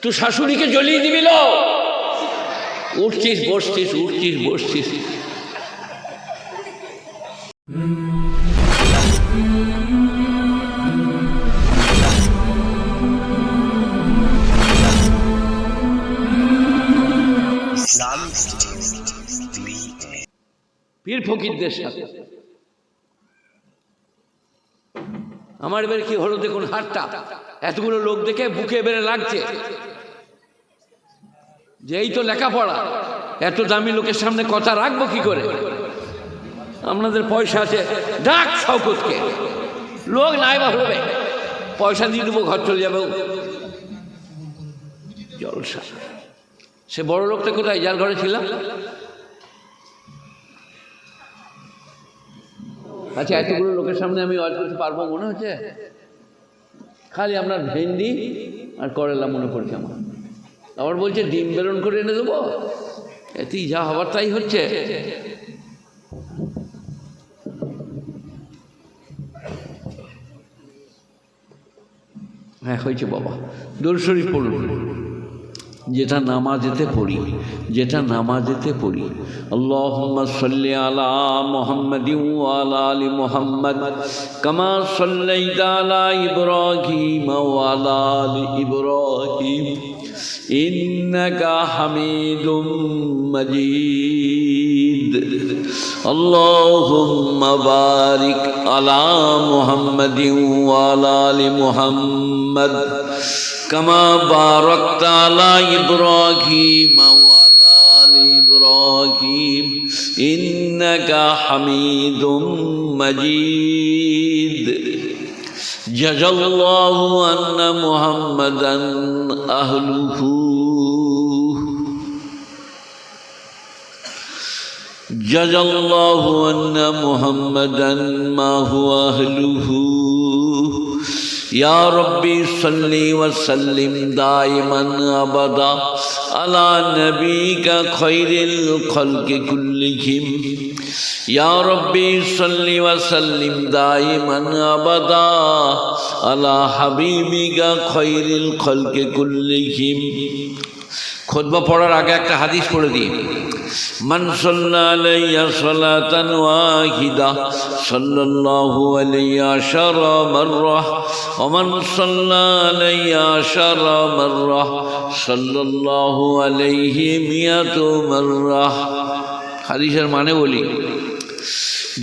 তুই শাশুড়িকে জ্বলিয়ে দিবি লো, উঠছিস বসছিস, উঠছিস বসছিস। পীর ফকিরদের সাথে আমার এবারে কি হলো দেখুন, হাতটা এতগুলো লোক দেখে বুকে এবারে লাগছে যে এই তো লেখাপড়া, এত দামি লোকের সামনে কথা রাখবো কি করে। আপনাদের পয়সা আছে, ডাক শওকতকে, লোক নাই বা হবে, পয়সা দিয়ে দেবো, ঘর চলে যাবে, জলসা। সে বড় লোকটা কোথায়, যার ঘরে ছিলাম? আচ্ছা, এতগুলো লোকের সামনে আমি ওয়াজ করতে পারবো মনে হচ্ছে? খালি আপনার ভেন্ডি আর করেলা মনে পড়ছে আমার। আবার বলছে ডিম বেলন করে এনে দেবো, এতেই যা হবার তাই হচ্ছে। হ্যাঁ হয়েছে বাবা, দরুদ শরীফ পড়ুন, যেটা নামাজেতে পড়ি, যেটা নামাজেতে পড়ি। আল্লাহুম্মা সাল্লি আলা মুহাম্মাদিন ওয়া আলা আলি মুহাম্মাদ কামা সাল্লাইতা আলা ইব্রাহিম ওয়া আলা আলি ইব্রাহিম ইন্নাকা হামিদুম মাজিদ। আল্লাহুম্মা বারিক আলা মুহাম্মাদিন ওয়া আলা আলি মুহাম্মাদ কামা বারাকতা আলা ইব্রাহিম ওয়া আলা আলি ইব্রাহিম ইন্নাকা হামিদুম মাজিদ। জাযাল্লাহু আন্না মুহাম্মাদান আহলুহু, জাযাল্লাহু আন্না মুহাম্মাদান মা হুয়া আহলুহু। ইয়া রব্বি সাল্লি ওয়া সাল্লিম দাইমান আবাদা আলা নবিকা খায়রিল খালকি কুল্লিহিম। ইয়া রব্বি সাল্লি ওয়া সাল্লিম দাইমান আবাদা আলা হাবিবিকা খায়রিল খালকি কুল্লিহিম। খুতবা পড়ার আগে একটা হাদিস পড়ে দিই। মান সাল্লা আলাইয়া সালাতান ওয়াহিদা সাল্লাল্লাহু আলাইহি আশারা মাররাহ ওয়া মান সাল্লা আলাইয়া আশারা মাররাহ সাল্লাল্লাহু আলাইহি মিয়াতু মাররাহ। হাদিসের মানে বলি,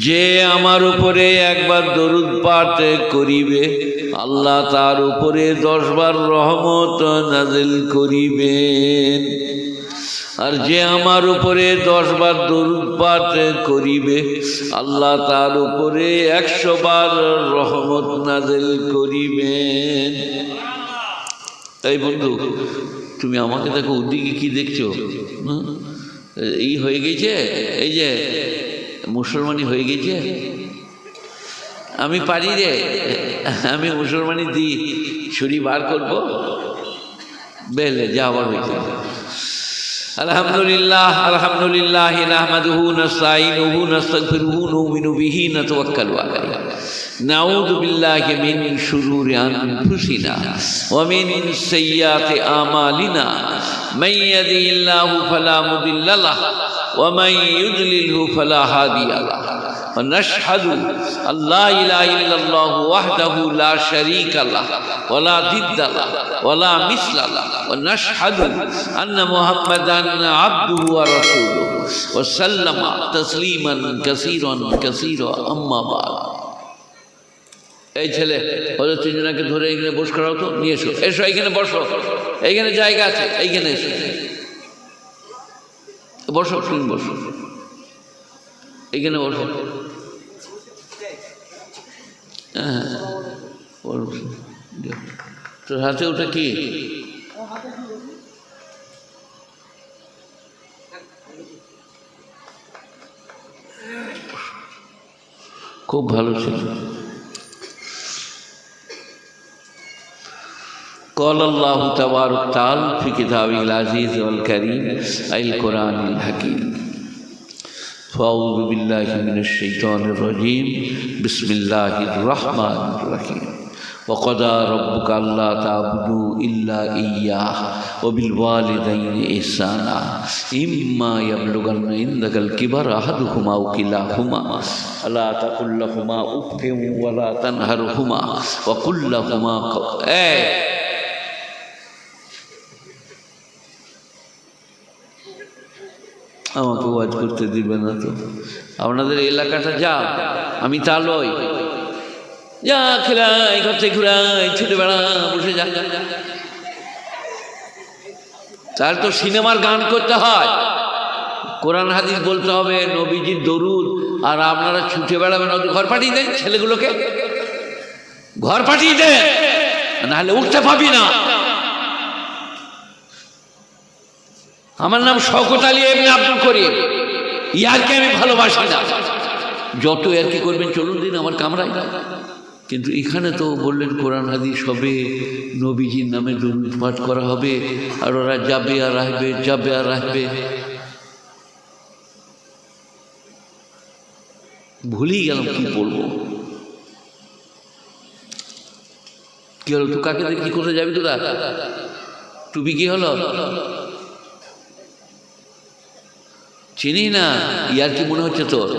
যে আমার উপরে একবার দরুদ পাঠ করিবে আল্লাহ তার উপরে 10 বার রহমত নাজিল করিবেন, আর যে আমার উপরে 10 বার দরুদ পাঠ করিবে আল্লাহ তার উপরে 100 বার রহমত নাজিল করিবেন। এই বন্ধু, তুমি আমাকে দেখো, ওদিকে কি দেখছো? এই হয়ে গেছে, এই যে মুসলমানি হয়ে গেছে। আমি পারি রে, আমি মুসলমানি দিই, ছুরি বার করবো, বেলে যা আবার হয়েছে। আলহামদুলিল্লাহ আলহামদুলিল্লাহ নাহমাদুহু নাস্তাঈনুহু নাস্তাগফিরুহু নুমিনু বিহি নাতাওয়াক্কালু আলাইহি নাউযু বিল্লাহি মিন শুরুরি আনফুসিনা ওয়া মিন সাইয়্যাতি আমালিনা মান ইয়াহদিহিল্লাহু ফালা মুদিল্লা লাহু ওয়া মান ইউদ্লিলহু ফালা হাদিয়া লাহু। ونشهد أن لا إله إلا الله وحده لا شريك له ولا ضد له ولا مثل له ونشهد أن محمدا عبده ورسوله وسلم تسليما كثيرا كثيرا أما بعد। এই ছেলে হযরত তিনজনকে ধরে এখানে বস করাও তো, নিয়ে এসো, এসো এখানে বসো, এইখানে জায়গা আছে, এইখানে এসো, বসো, তুমি বসো, এইখানে বসো। হ্যাঁ, তোর হাতে ওটা কি? খুব ভালো ছিল। قال الله تبارك وتعالى في كتابه العزيز والكريم القرآن الحكيم فأعوذ بالله من الشيطان الرجيم بسم الله الرحمن الرحيم وقضى ربك ألا تعبدوا إلا إياه وبالوالدين إحسانا إما يبلغن عندك الكبر أحدهما أو كلاهما فلا تقل لهما أف ولا تنهرهما وقل لهما আমাকে ওয়াজ করতে দিবে না তো? আপনাদের এলাকাটা যা, আমি তা লই। যা খেলাই, ঘরতে ঘুরাই, ছুটে বেড়া, বসে যা। তার তো সিনেমার গান করতে হয়, কোরআন হাদিস বলতে হবে, নবীজির দরুদ, আর আপনারা ছুটে বেড়াবেন। ঘর পাঠিয়ে দেন ছেলেগুলোকে, ঘর পাঠিয়ে দেন, নাহলে উঠতে পাবি না। আমার নাম শওকত আলী ইবনে আব্দুল করিম। ইয়ারকে আমি ভালোবাসি না, যত ইয়ারকি করবেন চলুন দিন আমার কামরায়। কিন্তু এখানে তো বললেন কোরআন হাদিস হবে, নবীজির নামে দরুদ পাঠ করা হবে, আর ওরা যাবে আর আসবে, যাবে আর আসবে। ভুলেই গেলাম কি বলবো। কি হলো? তুই কাকে দেখি কোথায় যাবি তোরা? টুপি কি হলো? চিনি না, ইয়ার কি মনে হচ্ছে তোর?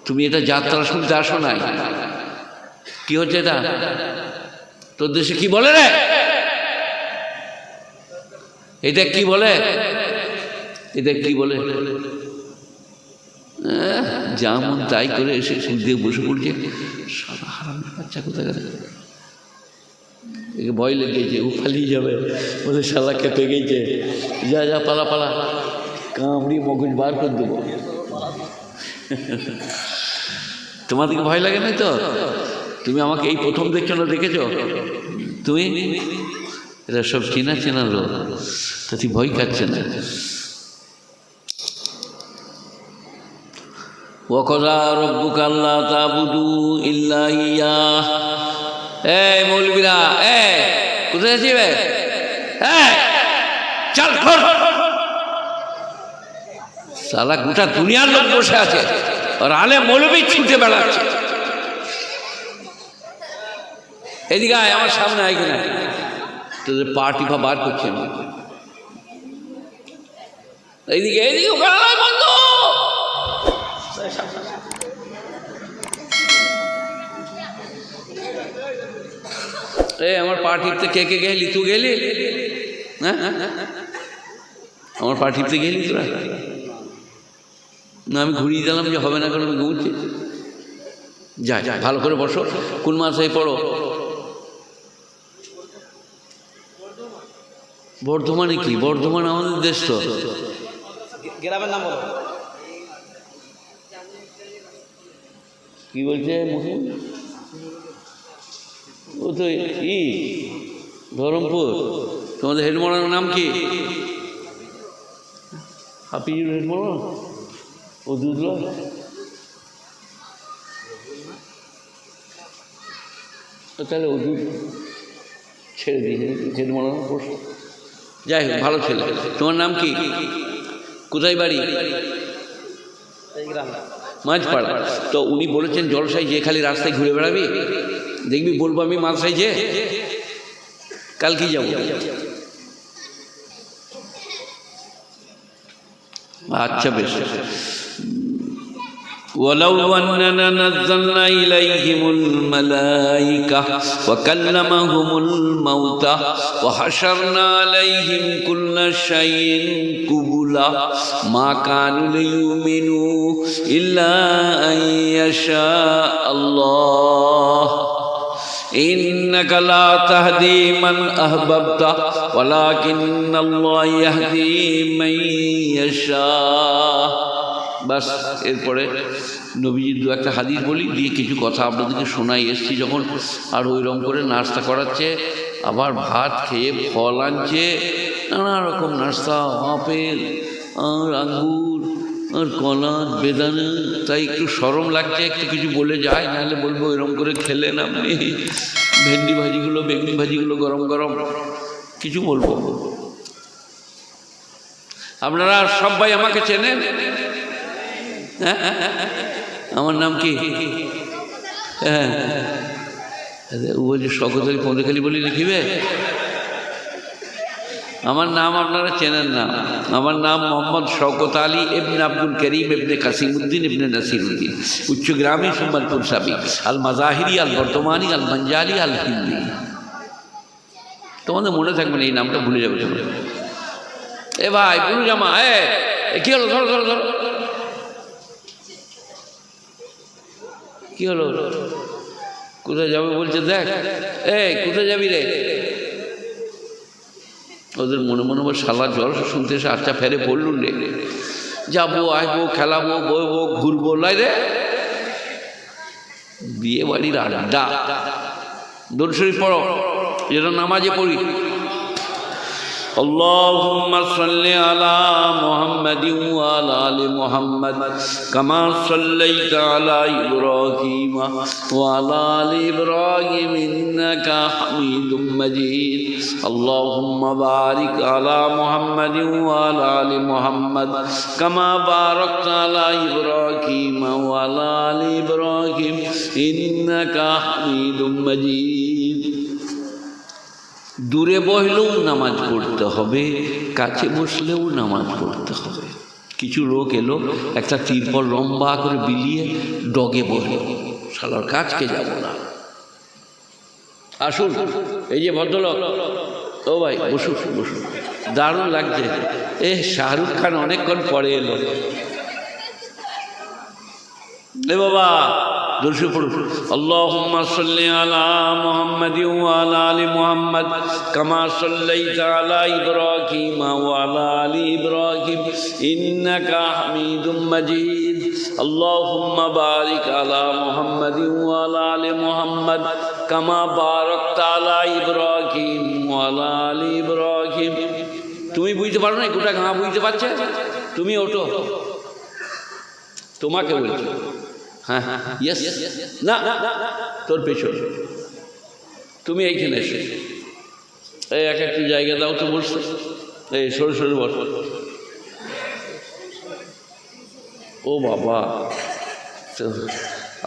তুমি এটা যাত্রা শুনতে আসো নাই? কি হচ্ছে এটা? তোর দেশে কি বলে রে? এটা কি বলে? এটা কি বলে? যেমন তাই করে এসে দিয়ে বসে পড়ছে। সারা হারামের বাচ্চা কোথায় গেছে? ভয় লেগেছে, ও পালিয়ে যাবে বলে, শালা খেপে গেছে, যা যা পালা পালা, কামড়ি মগজ বার করে দেবো। তোমাদেরকে ভয় লাগে না তো? তুমি আমাকে এই প্রথম দেখছো না, দেখেছ তুমি? এরা সব চেনা চেনা লোক, তাতে ভয় খাচ্ছে না। ওয়াকযা রাব্বুকা আল্লা তা'বুদু ইল্লা ইয়াহ। এই মৌলবীরা, কোথায় যাবে? চল ঘর। সালা গোটা দুনিয়ার লোক বসে আছে, আর আলে মৌলবী ছুটে বেড়াচ্ছে। এদিকে আয়, আমার সামনে আয় কিনা, তোদের পা টিপা বার করছে। এইদিকে এইদিকে বন্ধ। আমার পা টিপতে কে কে গেলি? তুই গেলি? হ্যাঁ, আমার পা টিপতে গেলি তোরা? না, আমি ঘুরিয়ে দিলাম যে হবে না, কারণ আমি ঘুরছি। যা যা, ভালো করে বসো। কোন মাসে পড়ো? বর্ধমানে? কি বর্ধমান আমাদের দেশ তো। গ্রামের নাম বলো। কি বলছে? ও তো ধরমপুর। তোমাদের হেডমাস্টারের নাম কি? হাফিজুর হেডমাস্টার? ও দুধ তাহলে ও দুধ ছেড়ে দিয়েছে, হেডমাস্টার পড়ছে। যাই হোক, ভালো ছেলে। তোমার নাম কি? কোথায় বাড়ি? মাঝপাড়া। তো উনি বলেছেন জলসায় যে খালি রাস্তায় ঘুরে বেড়াবি, দেখবি বলবো আমি মাঝসাই যে কালকে যাবো। আচ্ছা বেশ। ولو أننا نزلنا إليهم الملائكة وكلمهم الموتى وحشرنا عليهم كل شيء قبلا ما كانوا ليؤمنوا إلا أن يشاء الله إنك لا تهدي من أحببت ولكن الله يهدي من يشاء। বাস, এরপরে নবীজির দু একটা হাদিস বলি, দিয়ে কিছু কথা আপনাদেরকে শোনাই। এসছি যখন, আর ওইরকম করে নাস্তা করাচ্ছে, আবার ভাত খেয়ে ফল আনছে, নানা রকম নাস্তা, আপেল আর আঙ্গুর আর কলা, বেদানা। তাই একটু শরম লাগছে, একটু কিছু বলে যায়, নাহলে বলবো এরকম করে খেলেন আপনি ভেন্ডি ভাজিগুলো, বেগুনি ভাজিগুলো গরম গরম, কিছু বলবো। আপনারা সবাই আমাকে চেনেন? আমার নাম কি? ও বলছে শওকত আলী পৌঁদেখালি বলি লিখিবে। আমার নাম আপনারা চেনেন না, আমার নাম মোহাম্মদ শওকত আলী ইবনে আব্দুল করিম ইবনে কাসিমউদ্দিন ইবনে নাসিরউদ্দিন, উচ্চগ্রামী সম্বলপুর সাবি, আল মাজাহিরি আল বর্তমানি আল মঞ্জালি আল হিন্দি। তোমাদের মনে থাকবে না, এই নামটা ভুলে যাবে তোমরা। এ ভাই বুলু জামা, কি হলো, ধরো ধরো ধরো, কি হলো, কোথায় যাবে বলছে, দেখ কোথায় যাবি রে। ওদের মনে মনে শালা জল শুনতে এসে আচ্ছা ফেরে পড়লুন রে, যাবো আসবো খেলাবো বইবো ঘুরবো, লাই রে বিয়ে বাড়ির আড্ডা। দরুদ শরীফ পড়ো, যেটা নামাজে পড়ি। اللهم صل على محمد وعلى آل محمد كما صليت على إبراهيم وعلى آل إبراهيم إنك حميد مجيد اللهم بارك على محمد وعلى آل محمد كما باركت على إبراهيم وعلى آل إبراهيم إنك حميد مجيد। দূরে বসলেও নামাজ পড়তে হবে, কাছে বসলেও নামাজ পড়তে হবে। কিছু লোক এলো, একটা তিরপল লম্বা করে বিলিয়ে ডগে বসলো, শালার কাজকে যাব না। আসুন, এই যে ভদ্রলোক, ও ভাই বসুন বসুন, দারুণ লাগছে। শাহরুখ খান অনেকক্ষণ পরে এলো। বাবা দরুদ পড়ুন। আল্লাহুম্মা সাল্লি আলা মুহাম্মাদিন ওয়া আলা আলি মুহাম্মাদ কামা সাল্লাইতা আলা ইব্রাহিম ওয়া আলা আলি ইব্রাহিম ইন্নাকা হামিদুম মাজিদ আল্লাহুম্মা বারিক আলা মুহাম্মাদিন ওয়া আলা আলি মুহাম্মাদ কামা বারাকতা আলা ইব্রাহিম ওয়া আলা আলি ইব্রাহিম। তুমি বুঝতে পারো না, গোটা গাঁ বুঝতে পারছে, তুমি ওঠো, তোমাকে বলছি। হ্যাঁ হ্যাঁ ইয়েস, না তোর পেছনে, তুমি এইখানে এসো, এই এক একটু জায়গা দাও তো বসতে, এই সরু সরু বস। ও বাবা,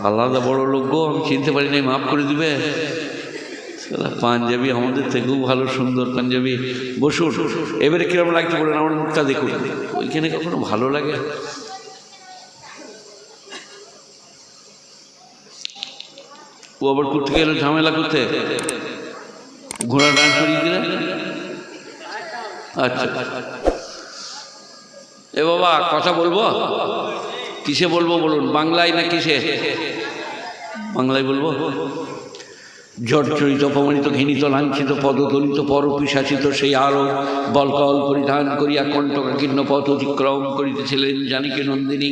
আলাদা বড় লোক গো, আমি চিনতে পারি নাই, মাফ করে দিবে। পাঞ্জাবি আমাদের থেকেও ভালো সুন্দর পাঞ্জাবি। বসুন, এবারে কিরকম লাগছে বলেন, আমার মুখটা দেখুন। ওইখানে কখনো ভালো লাগে? ও আবার করতে গেলে ঝামেলা করতে, ঘোড়া ডান করিয়ে দিলে। আচ্ছা এ বাবা কথা বলবো, কিসে বলবো বলুন, বাংলায় না কিসে? বাংলায় বলবো। জর্জরিত অপমানিত ঘৃণিত লাঞ্ছিত পদদলিত পরপিশাচিত সেই আরো বলকল পরিধান করিয়া কণ্ঠকাকীর্ণ পথ অতিক্রম করিতেছিলেন জানিকে নন্দিনী।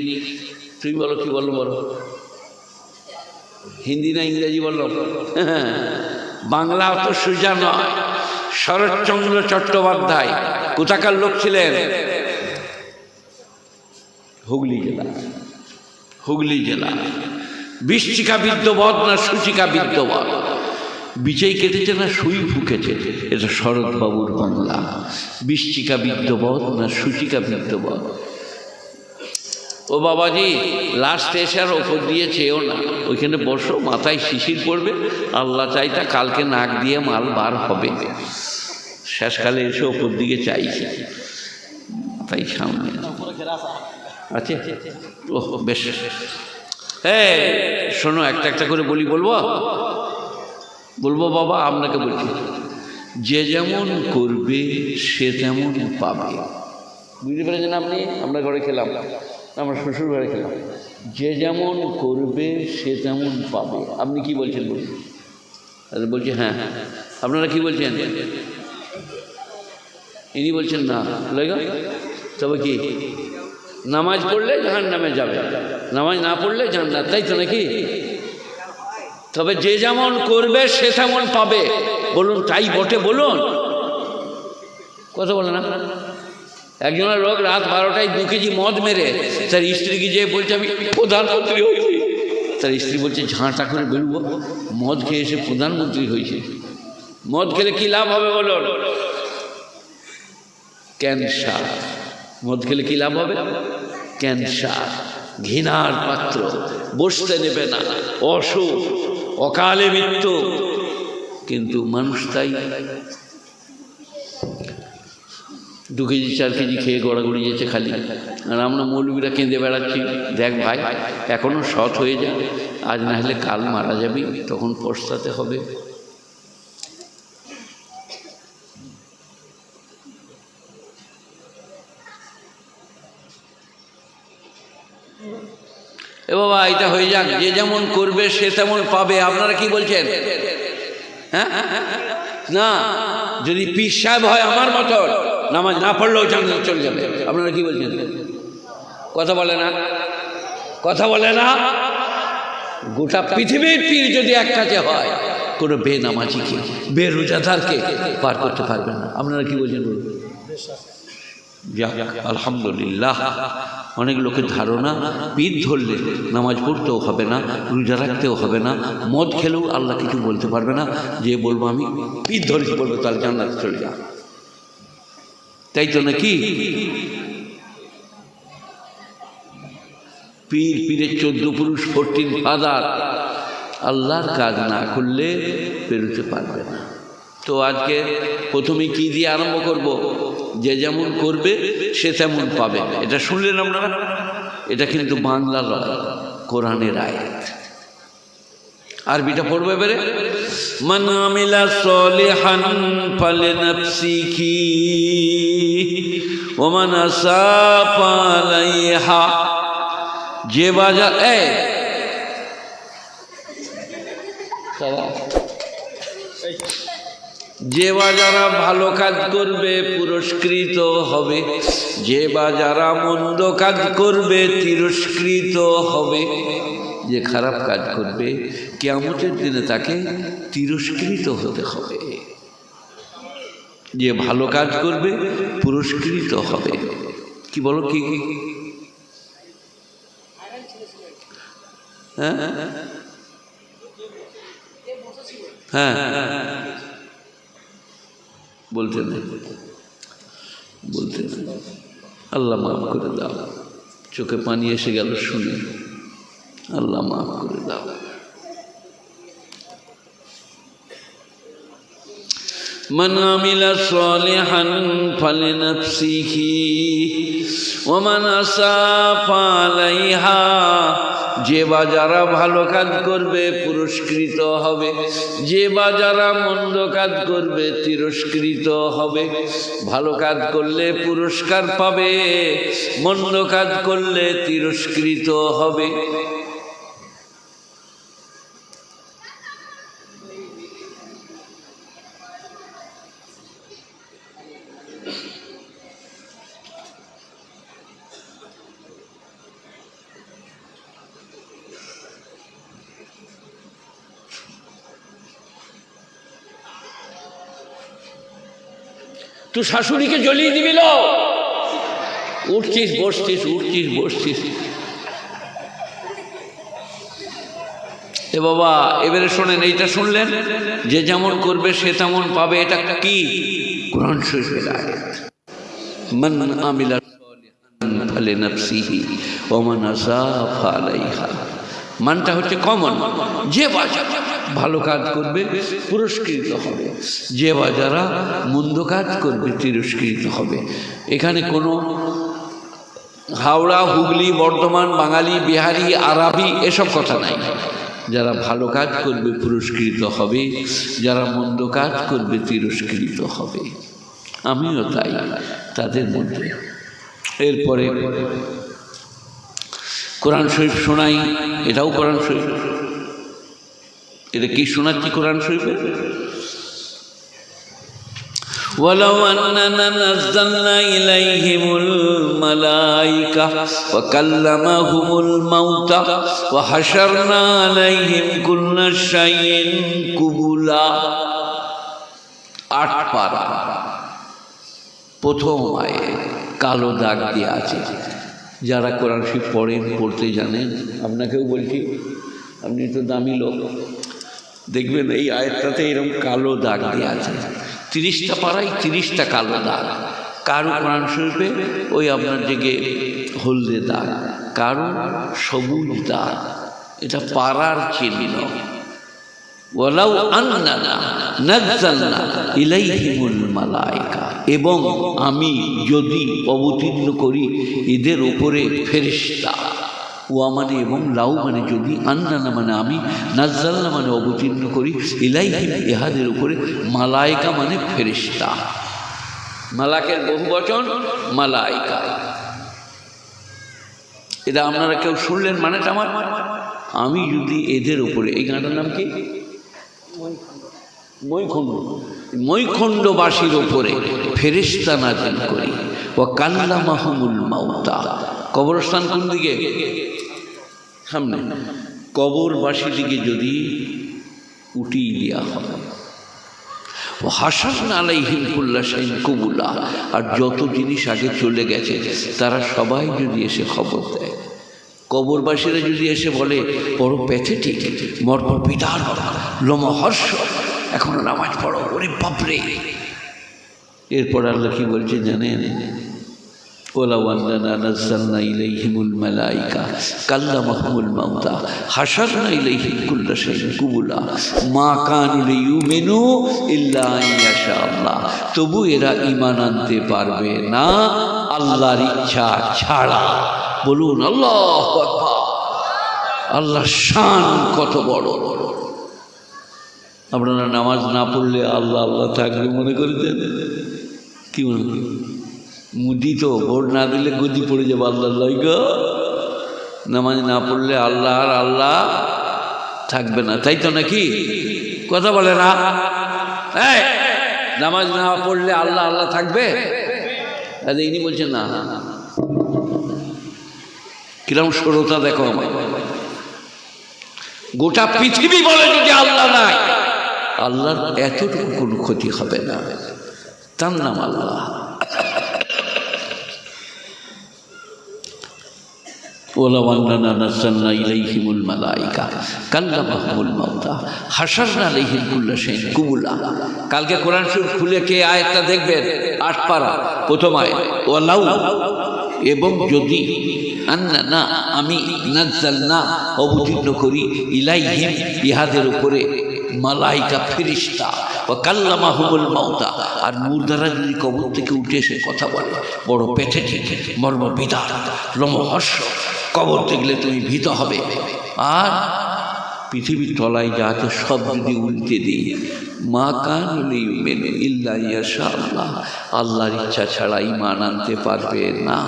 তুমি বলো, কি বলো বলো, হিন্দি না ইংরেজি বললো? বাংলা অত সোজা নয়। শরৎচন্দ্র চট্টোপাধ্যায় কোথাকার লোক ছিলেন? হুগলি জেলা। হুগলি জেলা। বৃশ্চিকা বিদ্যবধ না সূচিকা বিদ্যবধ, বিচেই কেটেছে না সুই ফুকেছে, এটা শরৎবাবুর বাংলা। বৃশ্চিকা বিদ্যবধ না সূচিকা বিদ্যবধ। ও বাবাজি, লাস্ট এসে আর ওপর দিয়ে চেয়েও না, ওইখানে বসো, মাথায় শিশির পড়বে, আল্লাহ চাইতা কালকে নাক দিয়ে মাল বার হবে। শেষকালে এসে ওপর দিকে চাইছে, তাই সামনে আছে। ও বেশ, হ্যাঁ শোনো, একটা একটা করে বলি, বলবো বলবো বাবা, আপনাকে বলছি, যে যেমন করবে সে তেমন পাবে। বুঝতে পেরেছেন আপনি? আমরা ঘরে খেলাম, আমার শ্বশুর ঘরে খেলাম, যে যেমন করবে সে তেমন পাবে। আপনি কি বলছেন বলুন? আরে বলছি হ্যাঁ। আপনারা কি বলছেন? ইনি বলছেন না। তবে কি নামাজ পড়লে জাহান্নামে যাবে, নামাজ না পড়লে জান্নাত, তাই তো নাকি? তবে যে যেমন করবে সে তেমন পাবে, বলুন তাই বটে বলুন? কথা বলে না? একজনের লোক রাত 12টায় 2 কেজি মদ মেরে তার স্ত্রীকে যেয়ে বলছে আমি প্রধানমন্ত্রী হয়েছি। তার স্ত্রী বলছে ঝাঁটা করে বেরোবো, মদ খেয়ে এসে প্রধানমন্ত্রী হয়েছে। মদ খেলে কি লাভ হবে বলুন? ক্যান্সার। মদ খেলে কি লাভ হবে? ক্যান্সার, ঘৃণার পাত্র, বসতে নেবে না, অসুখ, অকালে মৃত্যু। কিন্তু মানুষ তাই 2 কেজি 4 কেজি খেয়ে গড়াগড়ি যেছে খালি। আর আমরা মৌলবীরা কেঁদে বেড়াচ্ছি, দেখ ভাই এখনও সৎ হয়ে যায়, আজ না হলে কাল মারা যাবি, তখন পস্তাতে হবে। এ বাবা এটা হয়ে যাক, যে যেমন করবে সে তেমন পাবে। আপনারা কি বলছেন? হ্যাঁ না, যদি পীর সাহেব হয় আমার মতো, নামাজ না পড়লেও জান্নাতে চলে যাবে। আপনারা কি বলছেন? কথা বলে না, কথা বলে না। গোটা পৃথিবীর পীর যদি এক কাছে হয়, কোনো বেনামাজিকে বেরোজাদারকে পার করতে পারবে না। আপনারা কি বলছেন? যাক আলহামদুলিল্লাহ, অনেক লোকের ধারণা পীর ধরলে নামাজ পড়তেও হবে না, রোজা রাখতেও হবে না, মদ খেলেও আল্লাহ কিছু বলতে পারবে না। যে বলবো আমি পীর ধরেছি বলবো তাহলে জান্নাতে চলে যা, তাই তো নাকি? পীর পীরের 14 পুরুষ 14 ফাদার, আল্লাহর কাজ না করলে বেরোতে পারবে না। তো আজকে প্রথমে কি দিয়ে আরম্ভ করব? যে যেমন করবে সে তেমন পাবে। এটা শুনলেন আপনারা? এটা কিন্তু বাংলার কোরআনের আয়াত। আরবিটা পড়বে এবারে। মান আমিলা সলিহান ফালিনাফসিহি ওয়া মান আসাফা আলাইহা। যে বাজার যে বা যারা ভালো কাজ করবে পুরস্কৃত হবে, যে বা যারা মন্দ কাজ করবে তিরস্কৃত হবে। যে খারাপ কাজ করবে কিয়ামতের দিনে তাকে তিরস্কৃত হতে হবে, যে ভালো কাজ করবে পুরস্কৃত হবে। কি বলো কি? হ্যাঁ হ্যাঁ বলতে নেই, বলতে নেই। আল্লাহ মাফ করে দাও, চোখে পানি এসে গেল শুনে। আল্লাহ মাফ করে দাও। মান আমিলা সালিহান ফালিনাফসিহি ওয়া মান আসাফা আলাইহা। যে বা যারা ভালো কাজ করবে পুরস্কৃত হবে, যে বা যারা মন্দ কাজ করবে তিরস্কৃত হবে। ভালো কাজ করলে পুরস্কার পাবে, মন্দ কাজ করলে তিরস্কৃত হবে। তুই শাশুড়িকে জ্বলিয়ে দিবি, উঠছিস বসছিস, উঠছিস বসছিস। এ বাবা এবারে শোনেন, এইটা শুনলেন, যে যেমন করবে সে তেমন পাবে। এটা কি? কোরআন শরীফের আয়াত। মান আমিলা সালিহান ফালিনাফসিহি ওয়া মান আসাফা আলাইহা। মানটা হচ্ছে কমন, যে ভালো কাজ করবে পুরস্কৃত হবে, যে বা যারা মন্দ কাজ করবে তিরস্কৃত হবে। এখানে কোনো হাওড়া, হুগলি, বর্ধমান, বাঙালি, বিহারি, আরবি এসব কথা নাই। যারা ভালো কাজ করবে পুরস্কৃত হবে, যারা মন্দ কাজ করবে তিরস্কৃত হবে। আমিও তাই তাদের মধ্যে। এরপরে কোরআন শরীফ শোনাই, এটাও কোরআন শরীফ। এটা কি শোনাচ্ছি কোরআন শরীফে? ওয়ালাউ আন্নানা নাযালনা ইলাইহিমুল মালাইকা ওয়া কাল্লামাহুমুল মাউতা ওয়া হাশারনা আলাইহিম কুল্লা শাইইন কুবুলা। 8 পারা, প্রথম আয়াত কালো দাগ দিয়ে আছে। যারা কোরআন শরীফ পড়েন, পড়তে জানেন, আপনাকেও বলছি, আপনি তো দামি লোক, দেখবেন এই আয়াতটাতে এরকম কালো দাগ দিয়ে আছে। 30টা পাড়ায় 30টা কালো দাগ। কারো কোরআন শরীফে ওই আপনার দিকে হলদে দাগ, কারো সবুজ দাগ। এটা পাড়ার চিহ্ন। ওয়ালাউ আন্নানা নাযালনা ইলাইহিমুল মালায়েকা, এবং আমি যদি অবতীর্ণ করি এদের উপরে ফেরেশতা। ওয়া মানে এবং, লাউ মানে যদি, আন্নানা মানে আমি, নাযালনা মানে অবতীর্ণ করি, ইলাইহিম ইহাদের উপরে, মালায়েকা মানে ফেরেশতা। মালাকের বহু বচন মালায়েকা। এটা আপনারা কেউ শুনলেন মানেটা আমার? আমি যদি এদের উপরে, এই গানটার নাম কি? মৈখণ্ডবাসীর উপরে ফেরেশতা নাযিল করি। ওয়া কাল্লামাহুমুল মাউতা। কবরস্থান কোন দিকে? সামনে। কবরবাসী দিকে যদি উঠিয়ে দেওয়া হবে, ও হাসাসনা আলাইহিম কুল্লা শাইইন কুবুলা, আর যত জিনিস আগে চলে গেছে তারা সবাই যদি এসে খবর দেয়, কবরবাসীরা যদি এসে বলে বড় প্যাথেটিক, মর্ম বিধান, লোমহর্ষ, এখনো নামাজ পড়ো, ওরে বাপরে। এরপর আল্লাহ কি বলছে জানেন? ওয়ালাউ আন্নানা নাযালনা ইলাইহিমুল মালায়েকা কাল্লামাহুমুল মাউতা হাসারনা ইলাইহিম কুল্লা শাইইন কুবুলা মা কানু লিয়ুমিনু ইল্লা আইয়াশা আল্লাহ। তবু এরা ঈমান আনতে পারবে না আল্লাহর ইচ্ছা ছাড়া। বলুন আল্লাহু আকবার। আল্লাহর শান কত বড়। আপনারা নামাজ না পড়লে আল্লাহ আল্লাহ থাকবে মনে করেছেন? কি মনে করেন? মুদি তো ভোট না দিলে গদি পড়ে যাবে আল্লাহ লাইগা। নামাজ না পড়লে আল্লাহ আর আল্লাহ থাকবে না, তাই তো নাকি? কথা বলে না? নামাজ না পড়লে আল্লাহ আল্লাহ থাকবে? ইনি বলছেন না। কিরম সরতা দেখো আমার। গোটা পৃথিবী বলে যদি আল্লাহ নাই, আল্লাহর এতটুকু কোনো ক্ষতি হবে না। তার নাম আল্লাহ। ওয়ালাউ আন্নানা নাযালনা ইলাইহিমুল মালায়েকা কাল্লামাহুমুল মাউতা হাসারনা আলাইহিম কুল্লা শাইইন কুবুলা। কালকে কোরআন শরীফ খুলে কে আয়াতটা দেখবেন, ৮ পারা প্রথম আয়াত। ওয়ালাউ এবং যদি, আন্নানা আমি, নাযালনা অবতীর্ণ করি, ইলাইহিম ইহাদের উপরে, মালায়েকা ফেরেশতা, ওয়া কাল্লামাহুমুল মাউতা, আর মুর্দারা যদি কবর থেকে উঠে এসে কথা বলে, বড় প্যাথেটিক, মর্ম বিদার, লোমহর্ষ, কবর দেখলে তুমি ভীত হবে। আর পৃথিবীর তলায় যা আছে সব যদি উল্টে দিই, মা কানু লিয়ুমিনু ইল্লা আইয়াশা আল্লাহ, আল্লাহর ইচ্ছা ছাড়া ঈমান আনতে পারবে না।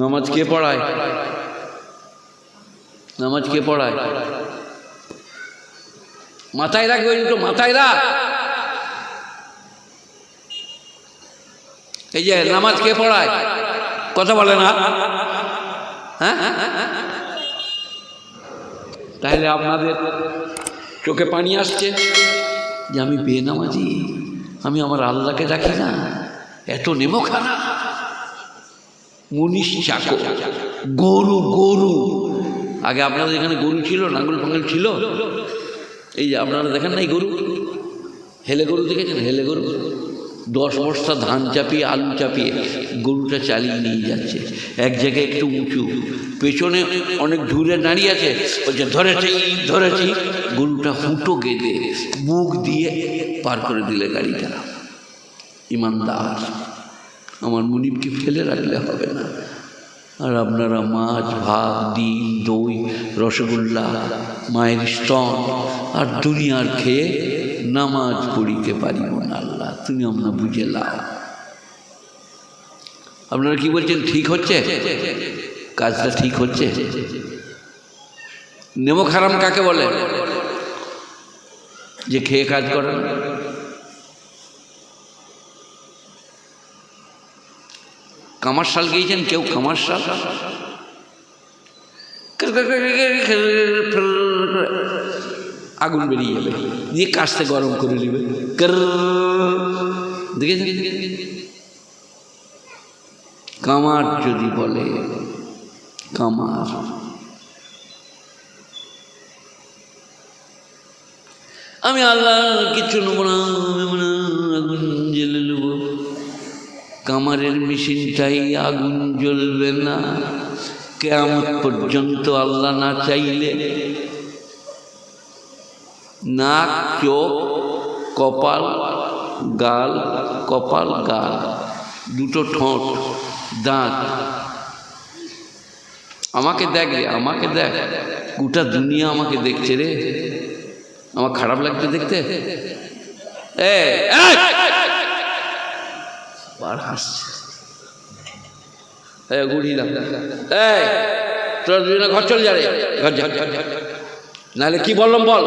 নামাজ কে পড়ায়? নামাজ কে পড়ায়? মাথায় রাখবে, ওই মাথায় রাখ। এই যে নামাজ কে পড়ায়? কথা বলে না? হ্যাঁ, তাহলে আপনাদের চোখে পানি আসছে যে আমি বেনামাজি, আমি আমার আল্লাহকে ডাকি না, এত নেমখানা, মুনিশ চাকর, গরু। গরু আগে আপনাদের এখানে গরু ছিল, নাঙ্গল ফাঙ্গল ছিল। এই যে আপনারা দেখেন না এই গরু, হেলে গরু দেখেছেন? হেলে গরু 10 বস্তা ধান চাপিয়ে, আলু চাপিয়ে গরুটা চালিয়ে নিয়ে যাচ্ছে। এক জায়গায় একটু উঁচু, পেছনে অনেক দূরে দাঁড়িয়ে আছে, বলছে ধরেছি ধরেছি। গরুটা হুঁটো গেঁদে বুক দিয়ে পার করে দিলে গাড়িটা। ইমানদার, আমার মুনিবকে ফেলে রাখলে হবে না। আর আপনারা মাছ, ভাত, ডিম, দই, রসগোল্লা, মায়ের স্তন আর দুনিয়ার খেয়ে নামাজ পড়িতে পারিব না। আল্লাহ তুমি আমরা বুঝে লাও। আপনারা কি বলছেন? ঠিক হচ্ছে? কাজটা ঠিক হচ্ছে? নেমক হারাম কাকে বলে? যে খেয়ে কাজ করে না। কামারশাল গিয়েছেন কেউ? কামারশাল আগুন বেরিয়ে যাবে, দিয়ে কাস্তে গরম করে নেবে। দেখেছেন? কামার যদি বলে, কামার আমি আল্লাহ কিছু নেব না, আগুন জ্বেলে নেব। কামারের মেশিনটাই আগুন জ্বলবে না, কিয়ামত পর্যন্ত আল্লাহ না চাইলে নাক, চোখ, কপাল, গাল, কপাল, গাল, দুটো ঠোঁট, দাঁত, আমাকে দেখ রে, আমাকে দেখ, গোটা দুনিয়া আমাকে দেখছে রে, আমার খারাপ লাগছে দেখতে। বার হাসছে, গুড়িলাম, তোরা দুজনে ঘর চল যা রে, ঘর যা, নাহলে কি বললাম বল।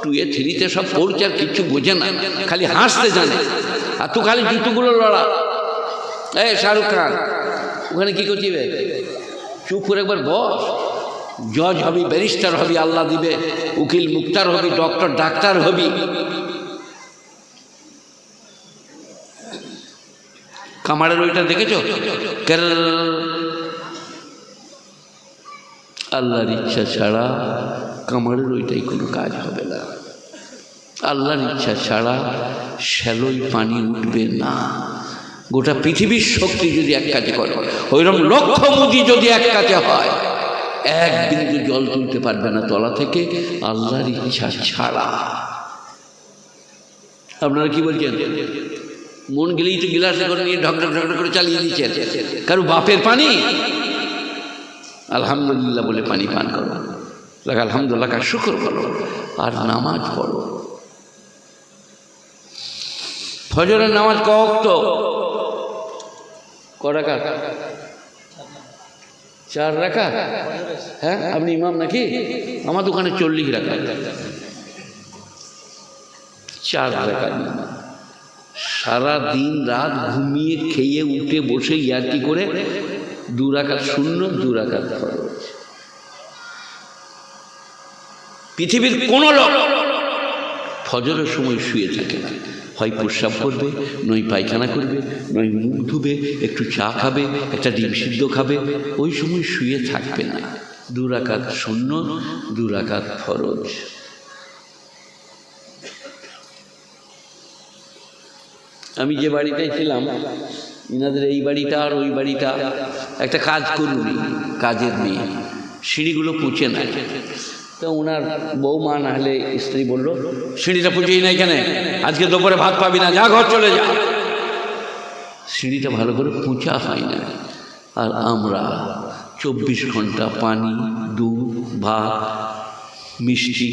2 এ 3 সব পড়ছে আর কিচ্ছু বোঝে না, খালি হাসতে জানে, আর তুই খালি জুতোগুলো লড়া। শাহরুখ খান ওখানে কি করছি? চুপ করে একবার বস। জজ হবি, ব্যারিস্টার হবি, আল্লাহ দিবে, উকিল মুক্তার হবি, ডক্টর ডাক্তার হবি। কামারের ওইটা দেখেছো? আল্লাহর ইচ্ছা ছাড়া কামারের ওইটাই কোনো কাজ হবে না। আল্লাহর ইচ্ছা ছাড়া শ্যালোই পানি উঠবে না। গোটা পৃথিবীর শক্তি যদি এক কাজে করে, ওইরকম লক্ষ মুজি যদি এক কাজে হয়, এক বিন্দু জল তুলতে পারবে না তলা থেকে আল্লাহর ইচ্ছা ছাড়া। আপনারা কি বলছেন? মন গেলেই তো গিলাসে করে নিয়ে ঢক ঢক ঢক করে চালিয়ে দিচ্ছেন। কারো বাপের পানি, আলহামদুলিল্লাহ বলে পানি পান করো, আলহামদুলিল্লাহ কার শুকর করো, আর নামাজ পড়ো। ফজরের নামাজ ক ওয়াক্ত? ক রাকাত? 4 রাকাত। হ্যাঁ, আপনি ইমাম নাকি? আমার দোকানে 40 রাকাত। 4 রাকাত। সারা দিন রাত ঘুমিয়ে খেয়ে উঠে বসে ইয়ার্কি করে 2 রাকাত শূন্য, 2 রাকাত ফরজ। পৃথিবীর কোনো লোক ফজরের সময় শুয়ে থাকে না, হয় প্রস্রাব করবে, নয় পায়খানা করবে, নয় মুখ ধুবে, একটু চা খাবে, একটা ডিম সিদ্ধ খাবে, ওই সময় শুয়ে থাকবে না। 2 রাকাত শূন্য, 2 রাকাত ফরজ। আমি যে বাড়িটায় ছিলাম, ইনাদের এই বাড়িটা আর ওই বাড়িটা একটা কাজ করুনি, কাজের মেয়ে, সিঁড়িগুলো পুছে না। তো ওনার বৌমা না হলে স্ত্রী বলল, সিঁড়িটা পুছেই নাই কেন, আজকে দুপুরে ভাত পাবি না, যা ঘর চলে যা। সিঁড়িটা ভালো করে পুছা হয় না। আর আমরা 24 ঘন্টা পানি, দুধ, ভাত, মিষ্টি,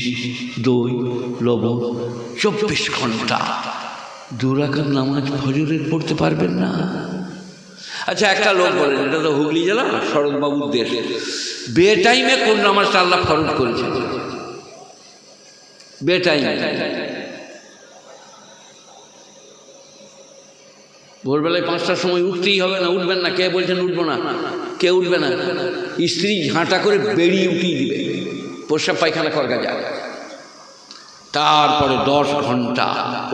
দই, লবণ, 24 ঘন্টা 2 রাকাত নামাজ ফজরের পড়তে পারবেন না। আচ্ছা, একটা লোক বলেন, এটা তো হুগলি জেলা, শরৎবাবুর দেশ, বেটাইমে কোন নামাজটা আল্লাহ ফরজ করেছে? বেটাইমে ভোরবেলায় 5টার সময় উঠতেই হবে না? উঠবেন না? কে বলছেন উঠবো না? কে উঠবে না? স্ত্রী ঝাঁটা করে বেরিয়ে উঠিয়ে দিবে, প্রস্রাব পায়খানা করগা যায়। তারপরে 10 ঘন্টা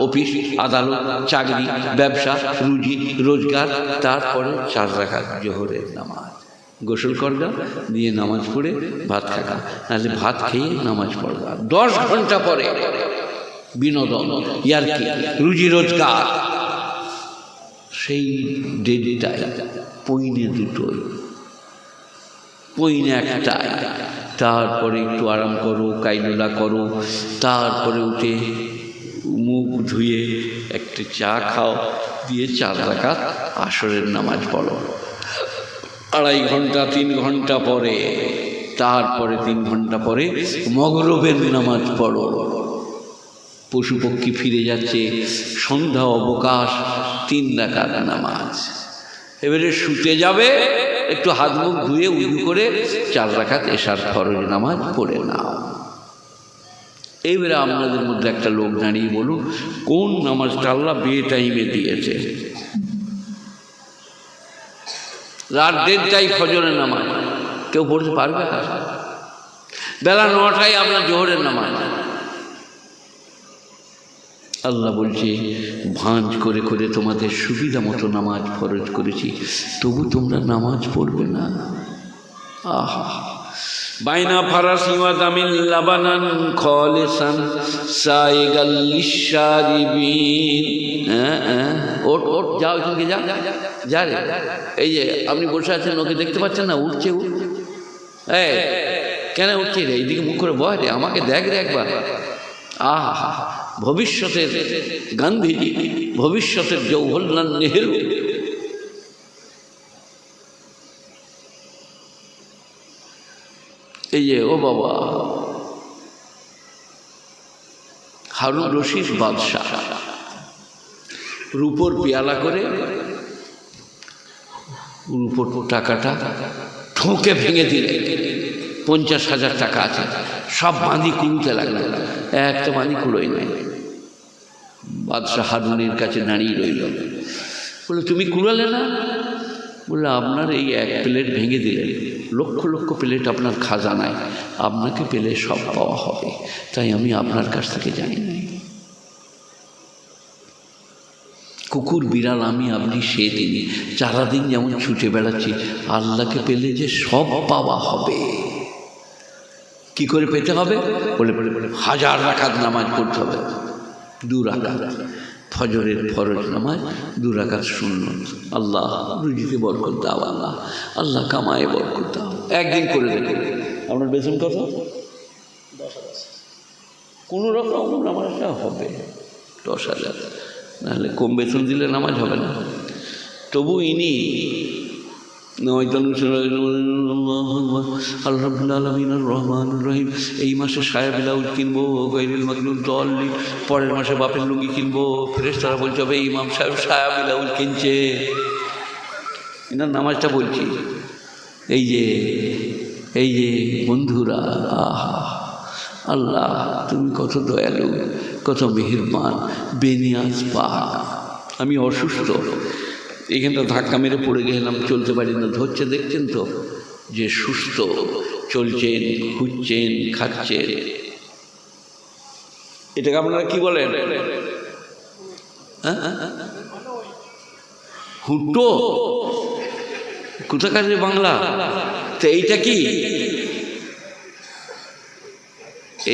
অফিস, আদালত, চাকরি, ব্যবসা, রুজি রোজগার, তারপরে 4 রাকাত জোহরের নামাজ, গোসল করগা, দিয়ে নামাজ পড়ে ভাত খাগা, নাহলে ভাত খেয়ে নামাজ পড়গা। 10 ঘন্টা পরে বিনোদন, ইয়ার্কি, রুজি রোজগার। সেই দেড়টায়, পৌনে 2টোয়, পৌনে 1টায়, তারপরে একটু আরাম করো, কাইলুলা করো, তারপরে উঠে মুখ ধুয়ে একটু চা খাও, দিয়ে 4 রাকাত আসরের নামাজ পড়ো। 2.5 ঘন্টা 3 ঘন্টা পরে, তারপরে 3 ঘন্টা পরে মগরিবের নামাজ পড়ো। পশু পক্ষী ফিরে যাচ্ছে, সন্ধ্যা অবকাশ, 3 রাকাত নামাজ। এবারে শুতে যাবে, একটু হাত মুখ ধুয়ে উজু করে 4 রাকাত এশার ফরজ নামাজ পড়ে নাও। এইবারে আপনাদের মধ্যে একটা লোক দাঁড়িয়ে বলুন, কোন নামাজটা আল্লাহ বেটাইমে দিয়েছে? রাত 1:30টায় ফজরের নামাজ কেউ পড়তে পারবে? বেলা 9টায় আপনার জোহরের নামাজ। আল্লাহ বলছে, ভাঁজ করে করে তোমাদের সুবিধা মতো নামাজ ফরজ করেছি, তবু তোমরা নামাজ পড়বে না। আহা, বাইনা ফারাসি ওয়া দামিল লাবানান খালিসান সাইগাল লিশারিবিন। ওট ওট যাও এখানে, যা যা রে। এই যে আপনি বসে আছেন, ওকে দেখতে পাচ্ছেন না? উঠছে ও। এই কেন উঠছে রে? এইদিকে মুখ করে বয় রে, আমাকে দেখ রে একবার। আহা, ভবিষ্যতের গান্ধীজি, ভবিষ্যতের জওহরলাল নেহেরু। এই যে ও বাবা, হারুন রশিদ বাদশাহ রূপোর পেয়ালা করে রূপোর টাকাটা ঠোঁকে ভেঙে দিলে। 50,000 টাকা আছে, সব বাঁধি কুড়ুতে লাগলো, একটা বাঁধি কুড়োই নাই। বাদশাহ হারুনের কাছে দাঁড়িয়ে রইল, বলে তুমি কুড়ালে না? বললে আপনার এই এক প্লেট ভেঙে দিলে লক্ষ লক্ষ প্লেট আপনার খাজানায়, আপনাকে পেলে সব পাওয়া হবে, তাই আমি আপনার কাছ থেকে জানি নাই। কুকুর বিড়াল আমি আপনি সে তিনি, সারাদিন যেমন ছুটে বেড়াচ্ছি, আল্লাহকে পেলে যে সব পাওয়া হবে। কি করে পেতে হবে? বলে 1000 রাকাত নামাজ পড়তে হবে, 2 রাকাত ফজরের ফরজ নামাজ, 2 রাকাত সুন্নত। আল্লাহ রুজিতে বরকত দাও, আল্লাহ আল্লাহ কামায়ে বরকত দাও। একদিন করে দেখে আপনার বেতন কত? 10,000। কোনো রকম নামাজটা হবে 10,000, নাহলে কম বেতন দিলে নামাজ হবে না। তবু ইনি রহমান রহিম, এই মাসে সায়া ব্লাউজ কিনবো, গৈরুল মাকলুল দল্লি, পরের মাসে বাপের লুঙ্গি কিনবো। ফেরেশতারা বলছে হবে ইমাম সাহেব সায়া ব্লাউজ কিনছে। এনার নামাজটা বলছি। এই যে বন্ধুরা, আহা আল্লাহ তুমি কত দয়ালু, কত মেহেরবান, বেনিয়াজ পাক। আমি অসুস্থ, এইখানটা ধাক্কা মেরে পড়ে গেলাম, চলতে পারি না, ধরছে, দেখছেন তো যে সুস্থ, চলছেন, ঘুরছেন, খাচ্ছেন। এটাকে আপনারা কি বলেন? হুটো? কোথাকার বাংলা? তো এইটা কি?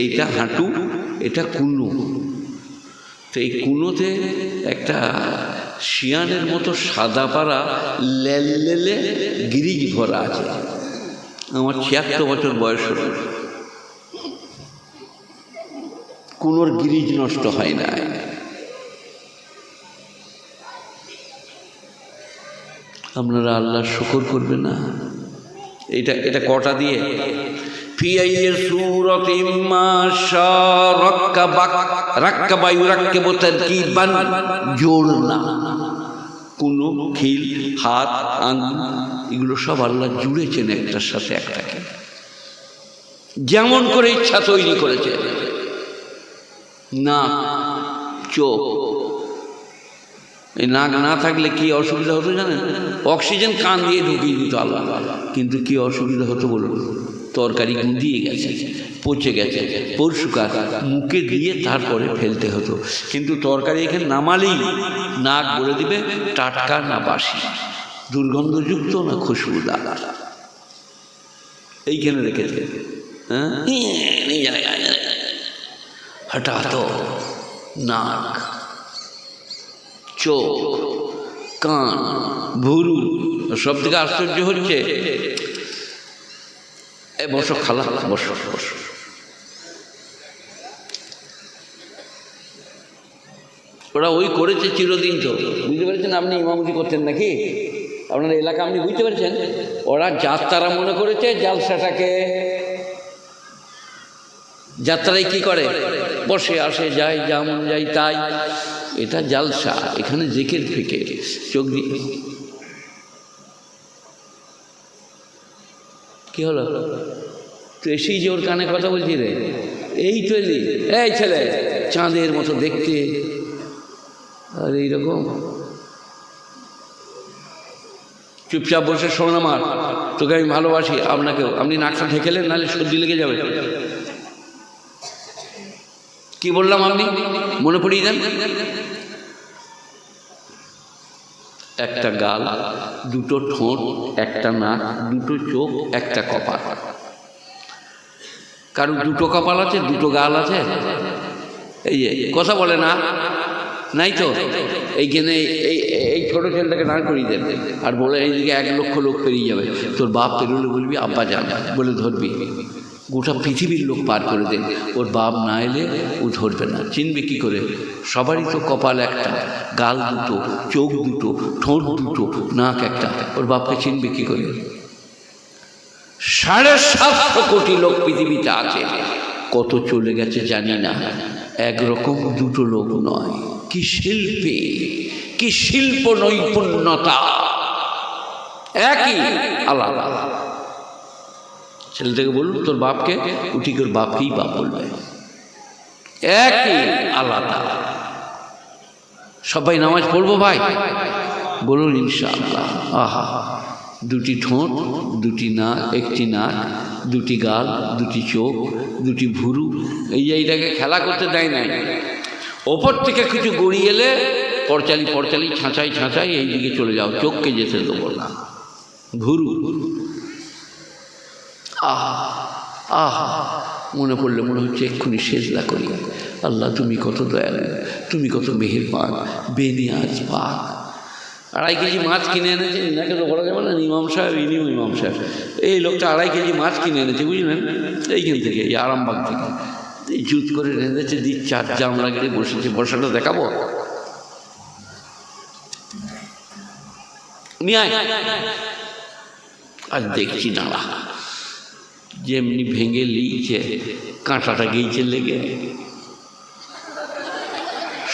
এইটা হাঁটু, এটা কুনো। তো এই কুনোতে একটা শিয়ানের মতো সাদা পাড়া লেলে গিরিজ ভরা আছে। আমার 76 বছর বয়স হল, কুনোর গিরিজ নষ্ট হয় না। আপনারা আল্লাহর শুকর করবে না? এটা কটা দিয়ে? কোনো খিল, হাত, আঙুল, এগুলো সব আল্লাহ জুড়েছেন একটার সাথে একটাকে, যেমন করে ইচ্ছা তৈরি করেছে। নাক, চোখ, এই নাক না থাকলে কি অসুবিধা হতো জানেন? অক্সিজেন কান দিয়ে ঢুকিয়ে দিত আল্লাহ, কিন্তু কি অসুবিধা হতো বলুন? তরকারি গুঁদিয়ে গেছে, পচে গেছে, পরশুকার মুখে দিয়ে তারপরে ফেলতে হতো। কিন্তু তরকারি এখানে নামালেই নাক বলে দিবে টাটকা না বাসি, দুর্গন্ধযুক্ত না খুশবুদার। এইখানে রেখেছে, হঠাৎ নাক, চোখ, কান, ভুরু। সব থেকে আশ্চর্য হচ্ছে, বসো খালা, বসো বসো। ওরা ওই করেছে চিরদিন। তো বুঝতে পেরেছেন? আপনি ইমামতি করতেন নাকি? আপনার এলাকা আপনি বুঝতে পেরেছেন? ওরা যাত্রা মনে করেছে জালসাটাকে। যাত্রায় কি করে? বসে আসে, যায়, যেমন যাই তাই। এটা জালসা, এখানে জিকির ফিকির। চোখ দিয়ে কি হলো? তো এসেই যে ওর কানে কথা বলছি রে, এই তো এলি, এই ছেলে চাঁদের মতো দেখতে, আর এইরকম চুপচাপ বসে শোন, আমার তোকে আমি ভালোবাসি, আপনাকেও। আপনি নাকটা ঢেকেলেন, নাহলে সর্দি লেগে যাবে। কি বললাম আপনি মনে পড়িয়ে দেন? একটা গাল, দুটো ঠোঁট, একটা নাক, দুটো চোখ, একটা কপাল। কারো দুটো কপাল আছে, দুটো গাল আছে? এই যে কথা বলে না, নাই তো। এইখানে এই ছোটো ছেলেটাকে দাঁড় করিয়ে দেন আর বলে এইদিকে 1 লক্ষ লোক পেরিয়ে যাবে, তোর বাপ পেরোলে বলবি আব্বা যান বলে ধরবি। গোটা পৃথিবীর লোক পার করে দেন, ওর বাপ না এলে ও ধরবে না। চিনবে কি করে? সবারই তো কপাল একটা, গাল দুটো, চোখ দুটো, ঠোঁট দুটো, নাক একটা। ওর বাপকে চিনবে কি করে? 750 কোটি লোক পৃথিবীতে আছে, কত চলে গেছে জানি না। একরকম দুটো লোক নয়। কি শিল্পী, কি শিল্প নৈপুণ্যতা! একই, আলাদা। ছেলেটাকে বলুন তোর বাপকে, উঠি ওর বাপকেই বাপ বলবে। একই, আলাদা। সবাই নামাজ পড়বো ভাই? বলুন ইনশাআল্লাহ। আহা, দুটি ঠোঁট, দুটি নাক, একটি নাক, দুটি গাল, দুটি চোখ, দুটি ভুরু। এইটাকে খেলা করতে দেয় নাই। ওপর থেকে কিছু গড়িয়ে এলে পরচালি পরচালি, ছাঁচাই ছাঁচাই, এইদিকে চলে যাও, চোখকে যেতে দেবো না। ভুরু, আহা আহা, মনে পড়লে মনে হচ্ছে এক্ষুনি সেজদা করি। আল্লাহ তুমি কত দয়ালু, তুমি কত মেহেরবান, বেনিয়াজ পাক। 2.5 কেজি মাছ কিনে এনেছে, ইনাকে তো বলা যাবে না, ইমাম সাহেব, ইনিও ইমাম সাহেব। এই লোকটা 2.5 কেজি মাছ কিনে এনেছে, বুঝলেন, এইখান থেকে, এই আরামবাগ থেকে। এই জুত করে রেঁধেছে, 4 জামলা গেড়ে বসেছে। বসাটা দেখাবো? নিয়ে আজ দেখছি না, যেমনি ভেঙে লিখছে, কাঁটাটা গিয়েছে লেগে,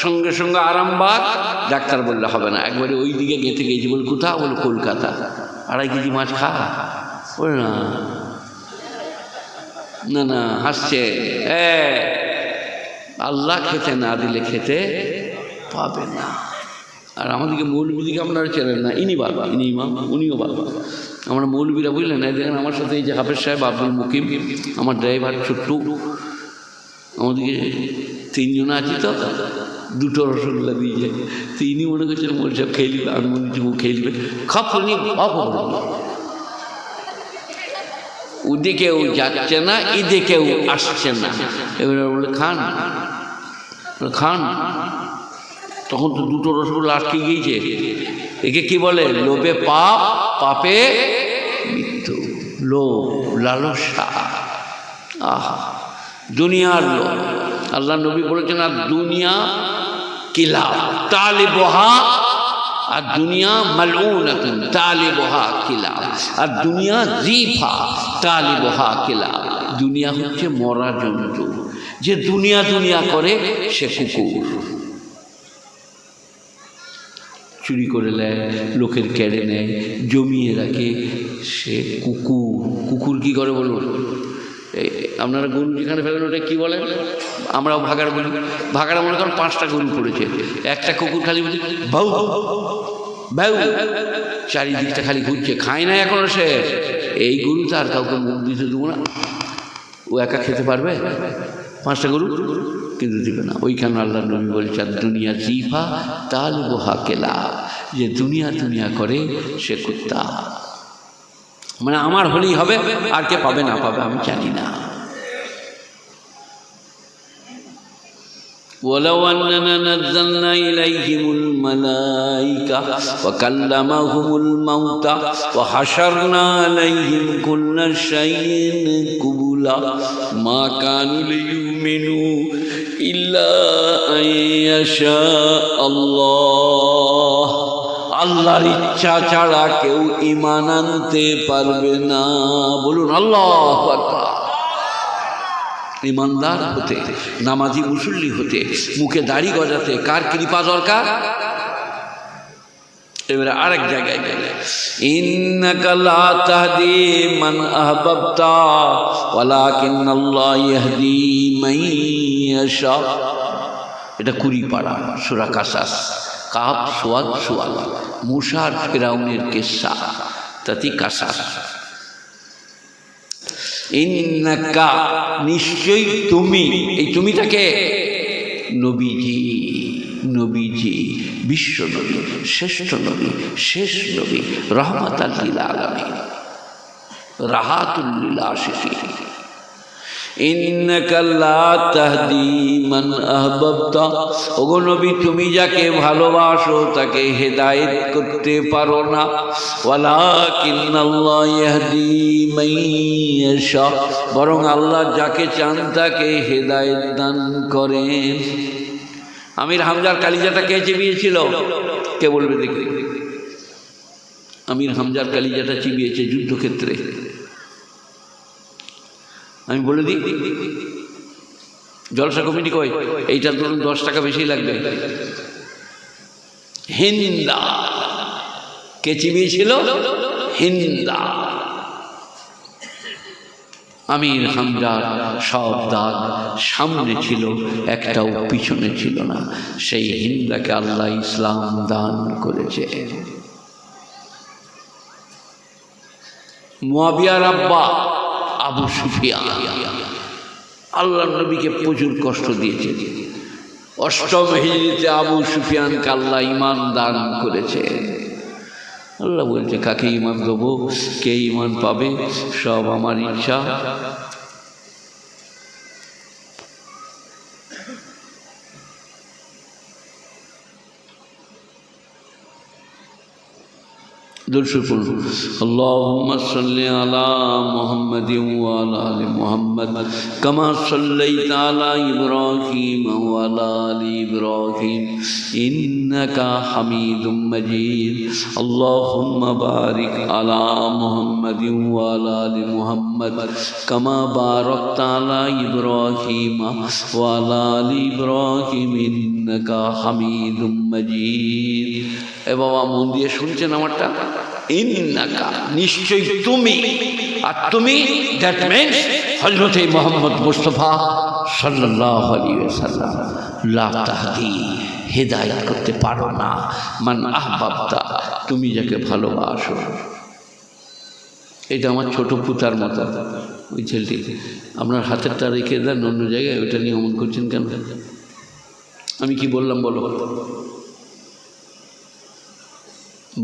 সঙ্গে সঙ্গে আরামবাগ। ডাক্তার বললে হবে না, একবারে ওই দিকে গেঁথে গেছি। বল কোথাও? বলে কলকাতা। 2.5 কেজি মাছ খা। বলে না না না, হাসছে। আল্লাহ খেতে না দিলে খেতে পাবে না। আর আমাদেরকে মৌলবীদিকে আপনারা চেনেন না, ইনি বাবা, ইনি ইমাম, উনিও বাবা। আমরা মৌলবীরা বুঝলেন, এই দেখেন আমার সাথে এই যে হাফেজ সাহেব, আব্দুল মুকিম, আমার ড্রাইভার ছোট্টু, আমাদেরকে 3 জন আছি তো, 2টো রসগোল্লা দিয়ে যায়। তিনি মনে করছেন মোল সব খেয়ে নিবে, আমি মনে করছি ও খেয়ে নিবে। খাপনি ওদিকেও যাচ্ছে না, এদিকেও আসছে না। এবারে বলে খান খান। তখন তো 2টো রসগোল্লা আটকে গিয়েছে। একে কি বলে? লোভে পাপ, পাপে মৃত্যু। লোভ, লালসা, আহা, দুনিয়ার লোভ। আল্লাহ নবী বলেছেন, আর দুনিয়া কিলা তালিবহা, আর দুনিয়া মালউনাতুন তালিবহা কিলা, আর দুনিয়া জিফা তালিবহা কিলা। দুনিয়া হচ্ছে মরা জন্তু। যে দুনিয়া দুনিয়া করে সে কুকুর। চুরি করে নেয়, লোকের কেড়ে নেয়, জমিয়ে রাখে, সে কুকুর। কুকুর কি করে বলুন? আপনারা গরু যেখানে ফেলেন ওটা কি বলেন? আমরাও ভাগাড় বলি। ভাগাড়া মনে করেন 5টা গরু পড়েছে, একটা কুকুর খালি বলছে বাউ বাউ, চারিদিকটা খালি ঘুরছে, খায় না এখনো সে। এই গরু তো আর কাউকে মুখ দিতে দেবো না, ও একা খেতে পারবে? 5টা গরু কিন্তু দিবে না। ওইখানে আল্লাহ নবী বলছেন, দুনিয়া জিফা তালিবহা কেলা, যে দুনিয়া দুনিয়া করে সে কুত্তা। মানে আমার হলেই হবে, আর কে পাবে না পাবে আমি জানি না। ولو أننا نزلنا إليهم الملائكة وكلمهم الموتى وحشرنا عليهم كل شيء قبلا ما كانوا ليؤمنوا إلا أن يشاء الله। আল্লাহর ইচ্ছা ছাড়া কেউ ঈমান আনতে পারবে না। বলুন আল্লাহু আকবার। ঈমানদার হতে, নামাজি মুসল্লি হতে, মুখে দাড়ি গজাতে কার কৃপা দরকার? এবারে আরেক জায়গায় গেলে, ইন্নাকা লা তাহদি মান আহবাবতা ওয়ালাকিন্নাল্লাহ ইয়াহদি মান ইয়াশা। এটা 20 পারা সূরা কাসাস, কাফ সোয়াদ সোয়াল, মূসা আর ফিরাউনের কিসসা, তাতে কাসাস। ইন্নাকা নিশ্চয়ই তুমি, এই তুমিটাকে নবীজি, নবীজি বিশ্ব নবী, শ্রেষ্ঠ নবী, শেষ নবী, রহমাতাল লিল আলামিন, রাহাতুল লিল আশিকিন। ইন্নাকা লা তাহদি মান আহবাবতা, ওগো নবী তুমি যাকে ভালোবাসো তাকে হেদায়েত করতে পারো না, ওয়ালাকিন্নাল্লাহ ইয়াহদি মান ইয়াশা, বরং আল্লাহ যাকে চান তাকে হেদায়েত দান করেন। আমির হামজার কালিজাটা কে চিবিয়েছিল? কে বলবে দেখি? আমির হামজার কালিজাটা চিবিয়েছে যুদ্ধক্ষেত্রে। আমি বলে দিই, জলসা কমিটি কয় এইটার ধরুন 10 টাকা বেশি লাগবে। হিন্দা কে চিবিয়েছিল? হিন্দা। আমির হামজার সব দাগ সামনে ছিল, একটাও পিছনে ছিল না। সেই হিন্দাকে আল্লাহ ইসলাম দান করেছে। মুয়াবিয়ার আব্বা আবু সুফিয়ান আল্লাহর নবীকে প্রচুর কষ্ট দিয়েছে। 8ম হিজরিতে আবু সুফিয়ানকে আল্লাহ ঈমান দান করেছে। আল্লাহ বলছে কাকে ঈমান দেবো, কে ঈমান পাবে, সব আমার ইচ্ছা। اللهم صل على محمد وعلى آل محمد كما صليت على إبراهيم وعلى آل إبراهيم إنك حميد مجيد اللهم بارك على محمد وعلى آل محمد كما باركت على إبراهيم وعلى آل إبراهيم إنك حميد مجيد। এ বাবা মন দিয়ে শুনছেন আমারটা? ইন্নাকা নিশ্চয়ই তুমি, আর তুমি দ্যাট মিন্স হযরত মুহাম্মদ মুস্তাফা সাল্লাল্লাহু আলাইহি ওয়াসাল্লাম লা তাহদি হেদায়েত করতে পারো না মান আহবাবতা তুমি যাকে ভালোবাসো। এটা আমার ছোট পুতার মতো ওই ছেলেটি। আপনার হাতেরটা রেখে দেন অন্য জায়গায়, ওইটা নিয়ে অমন করছেন কেন? আমি কি বললাম বলো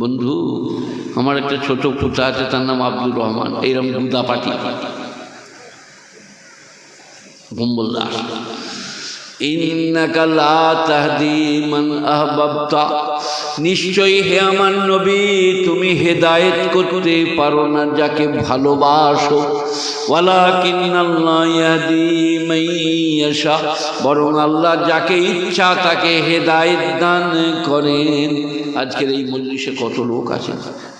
বন্ধু? আমার একটা ছোট পুতা আছে, তার নাম আব্দুর রহমান। এইরকম গুদা পাটি গম্বল দাস। ইন্নাকা লা তাহদি মান আহবাবতা নিশ্চয়ই হে আমার নবী তুমি হেদায়েত করতে পারো না যাকে ভালোবাসো। ওয়ালাকিন্নাল্লাহ ইয়াহদি মান ইয়াশা বরং আল্লাহ যাকে ইচ্ছা তাকে হেদায়েত দান করেন। আজকের এই মজলিসে কত লোক আছে,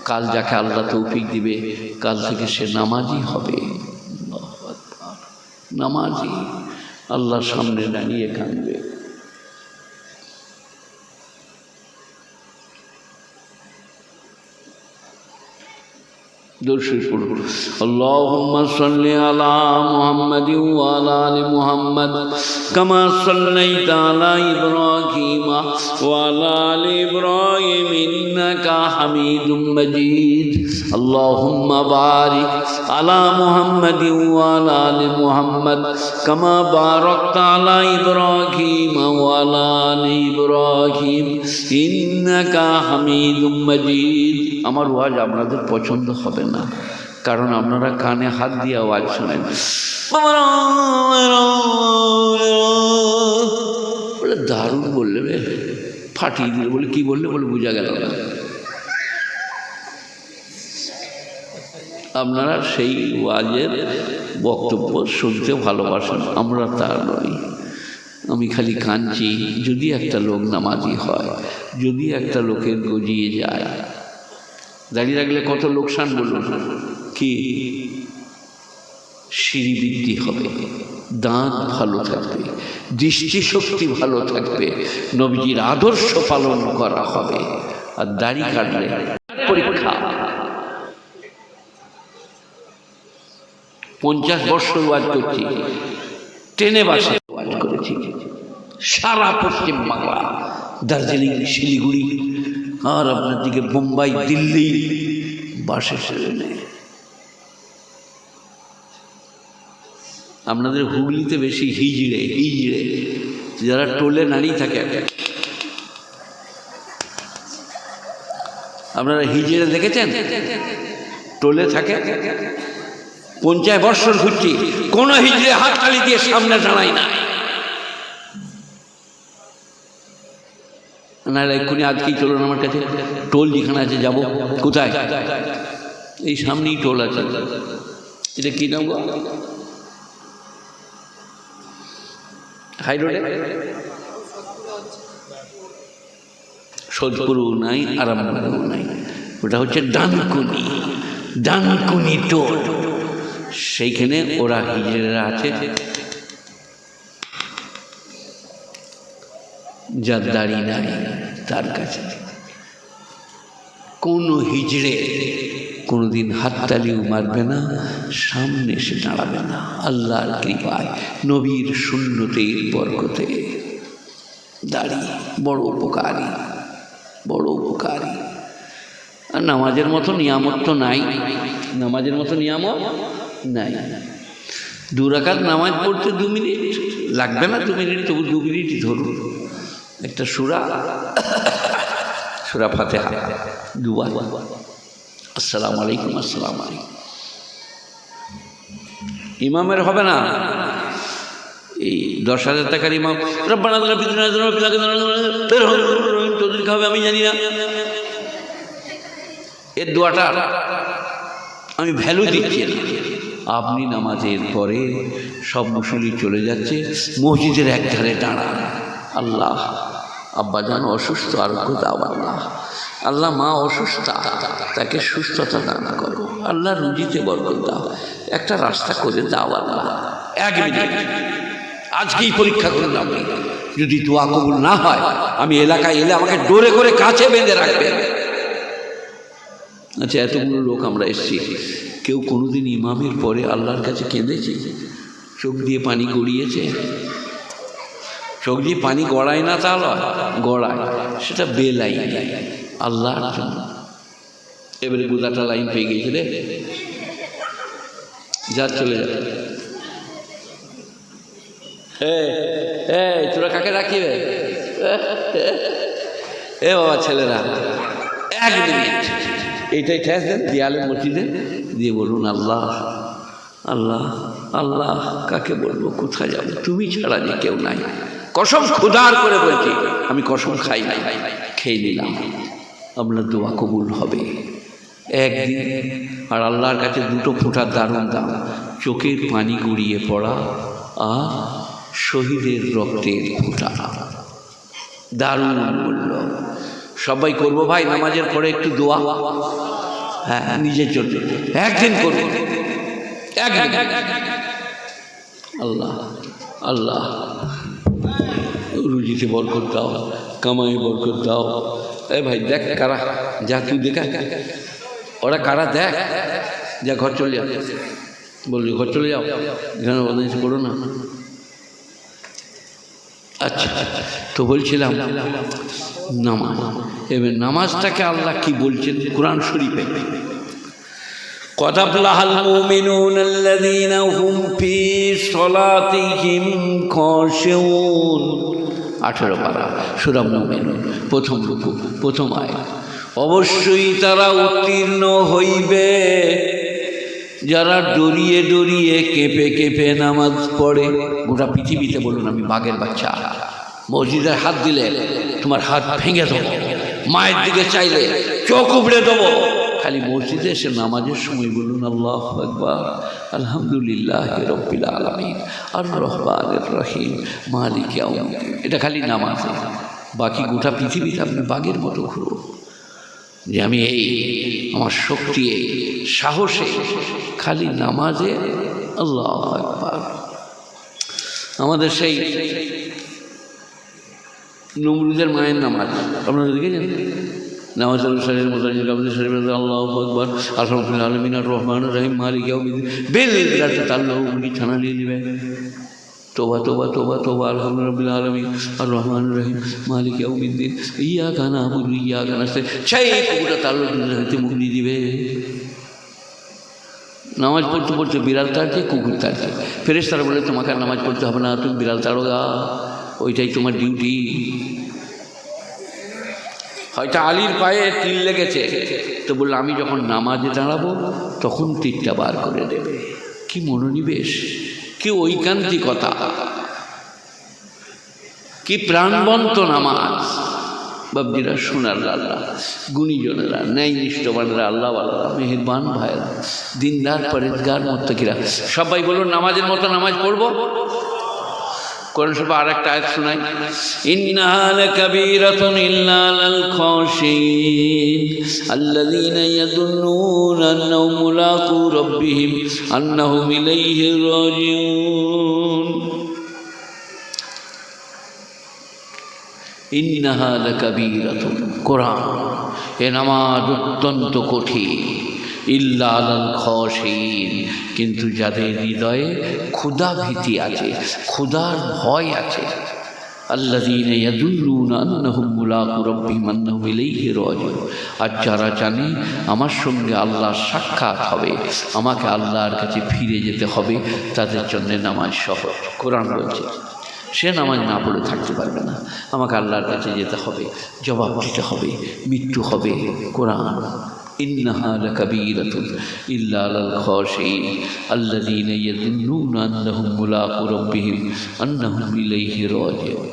কাল যাকে আল্লাহ তৌফিক দিবে কাল থেকে সে নামাজি হবে। নামাজি আল্লাহর সামনে দাঁড়িয়ে কাঁদবে। اللهم صل على محمد وعلى آل محمد كما صليت على إبراهيم وعلى آل إبراهيم إنك حميد مجيد اللهم بارك على محمد وعلى آل محمد كما باركت على إبراهيم وعلى آل إبراهيم إنك حميد مجيد। আমার ওয়াজ আপনাদের পছন্দ হবে না, কারণ আপনারা কানে হাত দিয়ে আওয়াজ শোনেন। বলে দারুণ বললে রে, ফাটিয়ে দিল। বলে কি বললে? বলে বোঝা গেল না। আপনারা সেই ওয়াজের বক্তব্য শুনতে ভালোবাসেন, আমরা তা নই। আমি খালি কাঁদছি যদি একটা লোক নামাজি হয়, যদি একটা লোকের গজিয়ে যায়। দাঁড়িয়ে রাখলে কত লোকসান বলুন। কি সিঁড়ি বৃদ্ধি হবে, দাঁত ভালো থাকবে, দৃষ্টিশক্তি ভালো থাকবে, নবীজির আদর্শ পালন করা হবে। আর দাড়ি কাটলে পরীক্ষা। 50 বছর ওয়াজ করছি, ট্রেনে বাসে ওয়াজ করেছি সারা পশ্চিম বাংলা, দার্জিলিং, শিলিগুড়ি, আর আপনার দিকে বোম্বাই, দিল্লি, বাসে ট্রেনে। আপনাদের হুগলিতে বেশি হিজড়ে হিজড়ে যারা টোলে দাঁড়িয়ে থাকে। আপনারা হিজড়ে দেখেছেন? টোলে থাকে, 50 বছর ঘুরছি, কোন হিজড়ে হাততালি দিয়ে সামনে দাঁড়াই না। নাহলে এক্ষুনি আজকেই চলুন আমার কাছে, টোল যেখানে আছে যাবো। কোথায়? এই সামনেই টোল আছে। এটা কি নাম? হাই রোডে সোদপুরও নাই, আরামবাগও নাই, ওটা হচ্ছে ডানকুনি, ডানকুনি টোল। সেইখানে ওরা হিজড়েরা আছে, যার দাড়ি নাই তার কাছে কোনো হিজড়ে কোনোদিন হাততালিও মারবে না, সামনে এসে দাঁড়াবে না। আল্লাহর কৃপায়, নবীর সুন্নতের বরকতে দাড়ি বড় উপকারী, বড় উপকারী। আর নামাজের মতো নিয়ামত তো নাই, নামাজের মতো নিয়ামত নাই। 2 রাকাত নামাজ পড়তে 2 মিনিট লাগবে না, 2 মিনিট, তবু 2 মিনিটই ধরুন। একটা সূরা, সূরা ফাতিহা দুবার, আসসালামু আলাইকুম, আসসালামু আলাইকুম। ইমামের হবে না, এই 10,000 টাকার ইমাম রব্বানা আতিনা ফিদ দুনিয়া হাসানাতাও ওয়া ফিল আখিরাতি তোদেরকে হবে আমি জানি না। এর দোয়াটা আমি ভ্যালু দিচ্ছি না। আপনি নামাজের পরে সব মুসল্লি চলে যাচ্ছে, মসজিদের একধারে দাঁড়ান, আল্লাহ আব্বাজান অসুস্থ, আরোগ্য দাও আল্লাহ, আল্লাহ মা অসুস্থ, তাকে সুস্থতা দান করো, আল্লাহ রুজিতে বরকত দাও, একটা রাস্তা করে দাও আল্লাহ। 1 মিনিট আজকেই পরীক্ষা করে দাও, যদি দোয়া কবুল না হয় আমি এলাকায় এলে আমাকে ডোরে করে কাছে বেঁধে রাখবে। আচ্ছা, এতগুলো লোক আমরা এসেছি, কেউ কোনোদিন ইমামের পরে আল্লাহর কাছে কেঁদেছে? চোখ দিয়ে পানি গড়িয়েছে? চোখ দিয়ে পানি গড়ায় না, তাহলে গড়ায়, সেটা বেলাই আল্লাহর জন্য। এবারে গোদাটা লাইন পেয়ে গেছে রে, যা চলে যাবে। তোরা কাকে রাখিবে? এ বাবা ছেলেরা, 1 মিনিট এইটাই ঠেস দেন দেয়ালে মসজিদে দিয়ে বলুন আল্লাহ আল্লাহ আল্লাহ, কাকে বলবো, কোথায় যাবো, তুমি ছাড়া যে কেউ নাই। কসম খুদার করে বলছি, আমি কসম খাই নাই, খেয়ে নিলাম, আপনার দোয়া কবুল হবে একদিন। আর আল্লাহর কাছে 2 ফোঁটার দারুণ দাম, চোখের পানি গড়িয়ে পড়া আর শহীদের রক্তের ফোঁটা, দারুণ মূল্য। সবাই করবো ভাই নামাজের পরে একটু দোয়া, হ্যাঁ নিজের জন্য একদিন করবো, একদিন। আল্লাহ আল্লাহ রুজিতে বরকত দাও, কামাই বরকত দাও। এ ভাই দেখ কারা, যা তুই দেখা, ওরা কারা দেখ, যা ঘর চলে যাও, বললি ঘর চলে যাও, এখানে বদমাইশি করো না। আচ্ছা, তো বলছিলাম নামাজ, এবার নামাজটাকে আল্লাহ কি বলছেন কোরআন শরীফে? قد أفلح المؤمنون الذين هم في صلاتهم خاشعون 18 পারা সূরা মুমিনুন, প্রথম রুকু, প্রথম আয়াত। অবশ্যই তারা উত্তীর্ণ হইবে যারা ডরিয়ে ডরিয়ে কেঁপে কেঁপে নামাজ পড়ে। গোটা পৃথিবীতে বলুন আমি বাঘের বাচ্চা, মসজিদে হাত দিলে তোমার হাত ভেঙে দেবো, মায়ের দিকে চাইলে চোখ উপড়ে দেবো। খালি মসজিদে এসে নামাজের সময় বলুন আল্লাহু আকবার, আলহামদুলিল্লাহ রাব্বিল আলামিন, আর রহমানির রহিম, মালিক ইয়াউমিদ্দিন। এটা খালি নামাজ। বাকি গোটা পৃথিবীতে আপনি বাঘের মতো ঘুরো, যে আমি এই আমার শক্তি, সাহসে, খালি নামাজে আল্লাহু আকবার। আমাদের সেই নমরুদের মায়ের নামাজ আপনারা দেখেছেন? নামাজ শরীফের মতো আল্লাহু আকবার, আলহামদুলিল্লাহ আলামিন, আর রহমানির রহিম, মালিক ইয়াউমিদ্দিন। বেল রাতে তাল্লাহ উনি ছানা নিয়ে নেবে, তোবা তোবা তোবা তোবা, আলহামদুলিল্লাহ আলামিন, আর রহমানির রহিম, মালিক ইয়াউমিদ্দিন, ইয়াকা না'বুদু ওয়া ইয়াকা নাস্তাঈন। সেই কুকুরটা তাল্লাহ হাতে মুখ দিয়ে দিবে। নামাজ পড়তে পড়তে বিড়াল তাড়ছে, কুকুর তাড়ছে। ফেরেশতারা বলে তোমাকে আর নামাজ পড়তে হবে না, তুমি বিড়াল তাড়ো গা, ওইটাই তোমার ডিউটি। হয়তো আলীর পায়ে তীর লেগেছে, তো বললো আমি যখন নামাজে দাঁড়াবো তখন তীরটা বার করে দেবে। কি মনোনিবেশ, কি ঐকান্তিকতা, কি প্রাণবন্ত নামাজ। বাবজিরা, শোনার আল্লাহ, গুণীজনেরা, ন্যায়নিষ্ঠবানেরা, আল্লাহ আল্লাহ মেহেরবান ভাইরা, দিনদার পরেজগার মুত্তাকিরা, সবাই বলুন নামাজের মতো নামাজ পড়বো। কোরআন শরীফে আরেকটা আয়াত শোনাই, ইন্নাহা লাকাবীরাতুন ইল্লা আলাল খাশিঈন আল্লাযীনা ইয়াযুন্নুনা আন্নাহুম মুলাকু রাব্বিহিম আন্নাহুম ইলাইহি রাজিউন। ইন্নাহা লাকাবীরাতুন, কোরআন, এ নামাজ অত্যন্ত কঠিন, ইল্লা আলাল খাশিঈন, কিন্তু যাদের হৃদয়ে ক্ষুধা ভীতি আছে, ক্ষুধার ভয় আছে, আল্লাযীনা ইয়াযুন্নুনা আন্নাহুম মুলাকু রাব্বিহিম আন্নাহুম ইলাইহি রাজিউন, আর যারা জানে আমার সঙ্গে আল্লাহর সাক্ষাৎ হবে, আমাকে আল্লাহর কাছে ফিরে যেতে হবে, তাদের জন্য নামাজ সহজ। কোরআন বলছে সে নামাজ না পড়ে থাকতে পারবে না, আমাকে আল্লাহর কাছে যেতে হবে, জবাব দিতে হবে, মৃত্যু হবে। কোরআন, ইন্নাহা লাকাবীরাতুন ইল্লা আলাল খাশিঈন আল্লাযীনা ইয়াযুন্নুনা আন্নাহুম মুলাকু রাব্বিহিম আন্নাহুম ইলাইহি রাজিউন।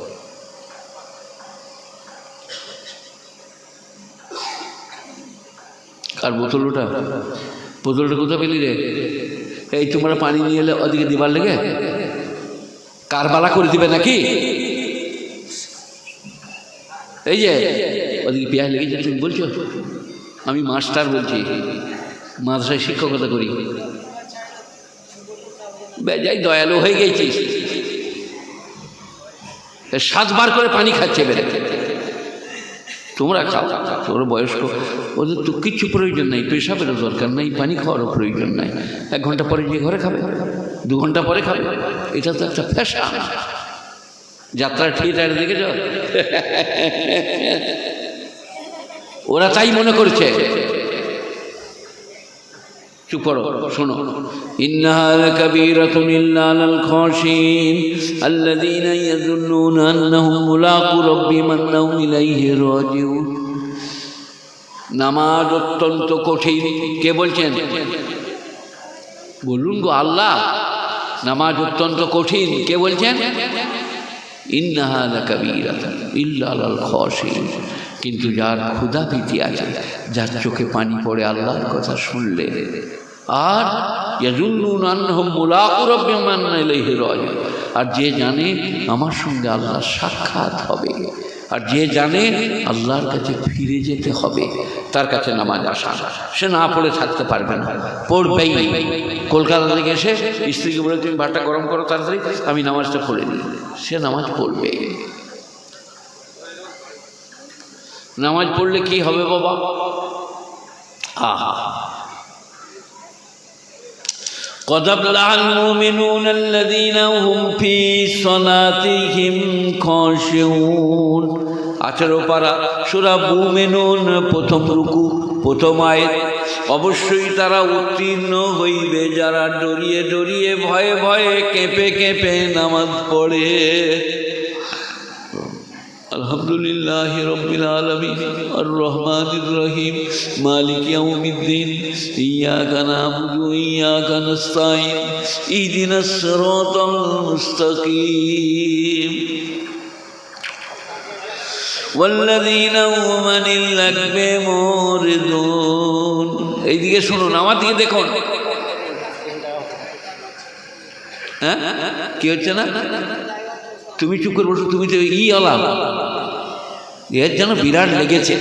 কার বোতল ওটা? বোতলটা কোথায় পেলি রে? এই তোমরা পানি নিয়ে এলে ওদিকে দিবার লেগে কারবালা করে দিবে নাকি? এই যে ওদিকে পেঁয়াজ লেগেছে, তুমি বলছো? আমি মাস্টার বলছি, মাদ্রাসায় শিক্ষকতা করি, বেজায় দয়ালু হয়ে গেছিস। 7 বার করে পানি খাচ্ছে বেড়ে, তোমরা খাও, তোমরা বয়স্ক, ওদের তো কিচ্ছু প্রয়োজন নাই, পেশাবেরও দরকার নাই, পানি খাওয়ারও প্রয়োজন নাই। 1 ঘন্টা পরে গিয়ে ঘরে খাবে, 2 ঘন্টা পরে খাবে, এটা তো একটা ফ্যাশন। যাত্রা থিয়েটারে দেখেছ? ওরা তাই মনে করছে। চুপ করো, শোনো, ইন্নাহা লাকাবীরাতুন ইল্লা আলাল খাশিঈন আল্লাযীনা ইয়াযুন্নুনা আন্নাহুম মুলাকু রাব্বিহিম আন্নাহুম ইলাইহি রাজিউন। নামাজ অত্যন্ত কঠিন, কে বলছেন? বলুন গো আল্লাহ, নামাজ অত্যন্ত কঠিন, কে বলছেন? ইন্নাহা লাকাবীরাতুন ইল্লা আলাল খাশিঈন, কিন্তু যার ক্ষুধা ভীতি আছে, যার চোখে পানি পড়ে আল্লাহর কথা শুনলে, আর ইয়াযুন্নুনা আন্নাহুম মুলাকু রাব্বিহিম আন্নাহুম ইলাইহি রাজিউন, আর যে জানে আমার সঙ্গে আল্লাহর সাক্ষাৎ হবে, আর যে জানে আল্লাহর কাছে ফিরে যেতে হবে, তার কাছে নামাজ আসা, সে না পড়ে থাকতে পারবে না, পড়বেই। কলকাতা থেকে এসে স্ত্রীকে বলে তুমি ভাতটা গরম করো তাড়াতাড়ি, আমি নামাজটা পড়ে নিই, সে নামাজ পড়বে। নামাজ পড়লে কি হবে বাবা? আহা, قد أفلح المؤمنون الذين هم في صلاتهم خاشعون। 18 পারা সূরা মুমিনুন, প্রথম রুকু, প্রথম আয়াত। অবশ্যই তারা উত্তীর্ণ হইবে যারা ডরিয়ে ডরিয়ে, ভয়ে ভয়ে, কেঁপে কেঁপে নামাজ পড়ে। আলহামদুলিল্লাহি রাব্বিল আলামিন আর রহমানির রহিম মালিক ইয়াউমিদ্দিন ইয়্যাকা না'বুদু ওয়া ইয়্যাকা নাস্তাঈন ইহদিনাস সিরাতাল মুস্তাকিম ওয়াল্লাযীনা হুম আনিল লাগবি মুরিদুন। এইদিকে শুনুন, আমার দিকে দেখুন। হ্যাঁ, কি হচ্ছে না? তুমি চুপ করে বসো, তুমি তো আলাম, এর যেন বিরাট লেগেছে,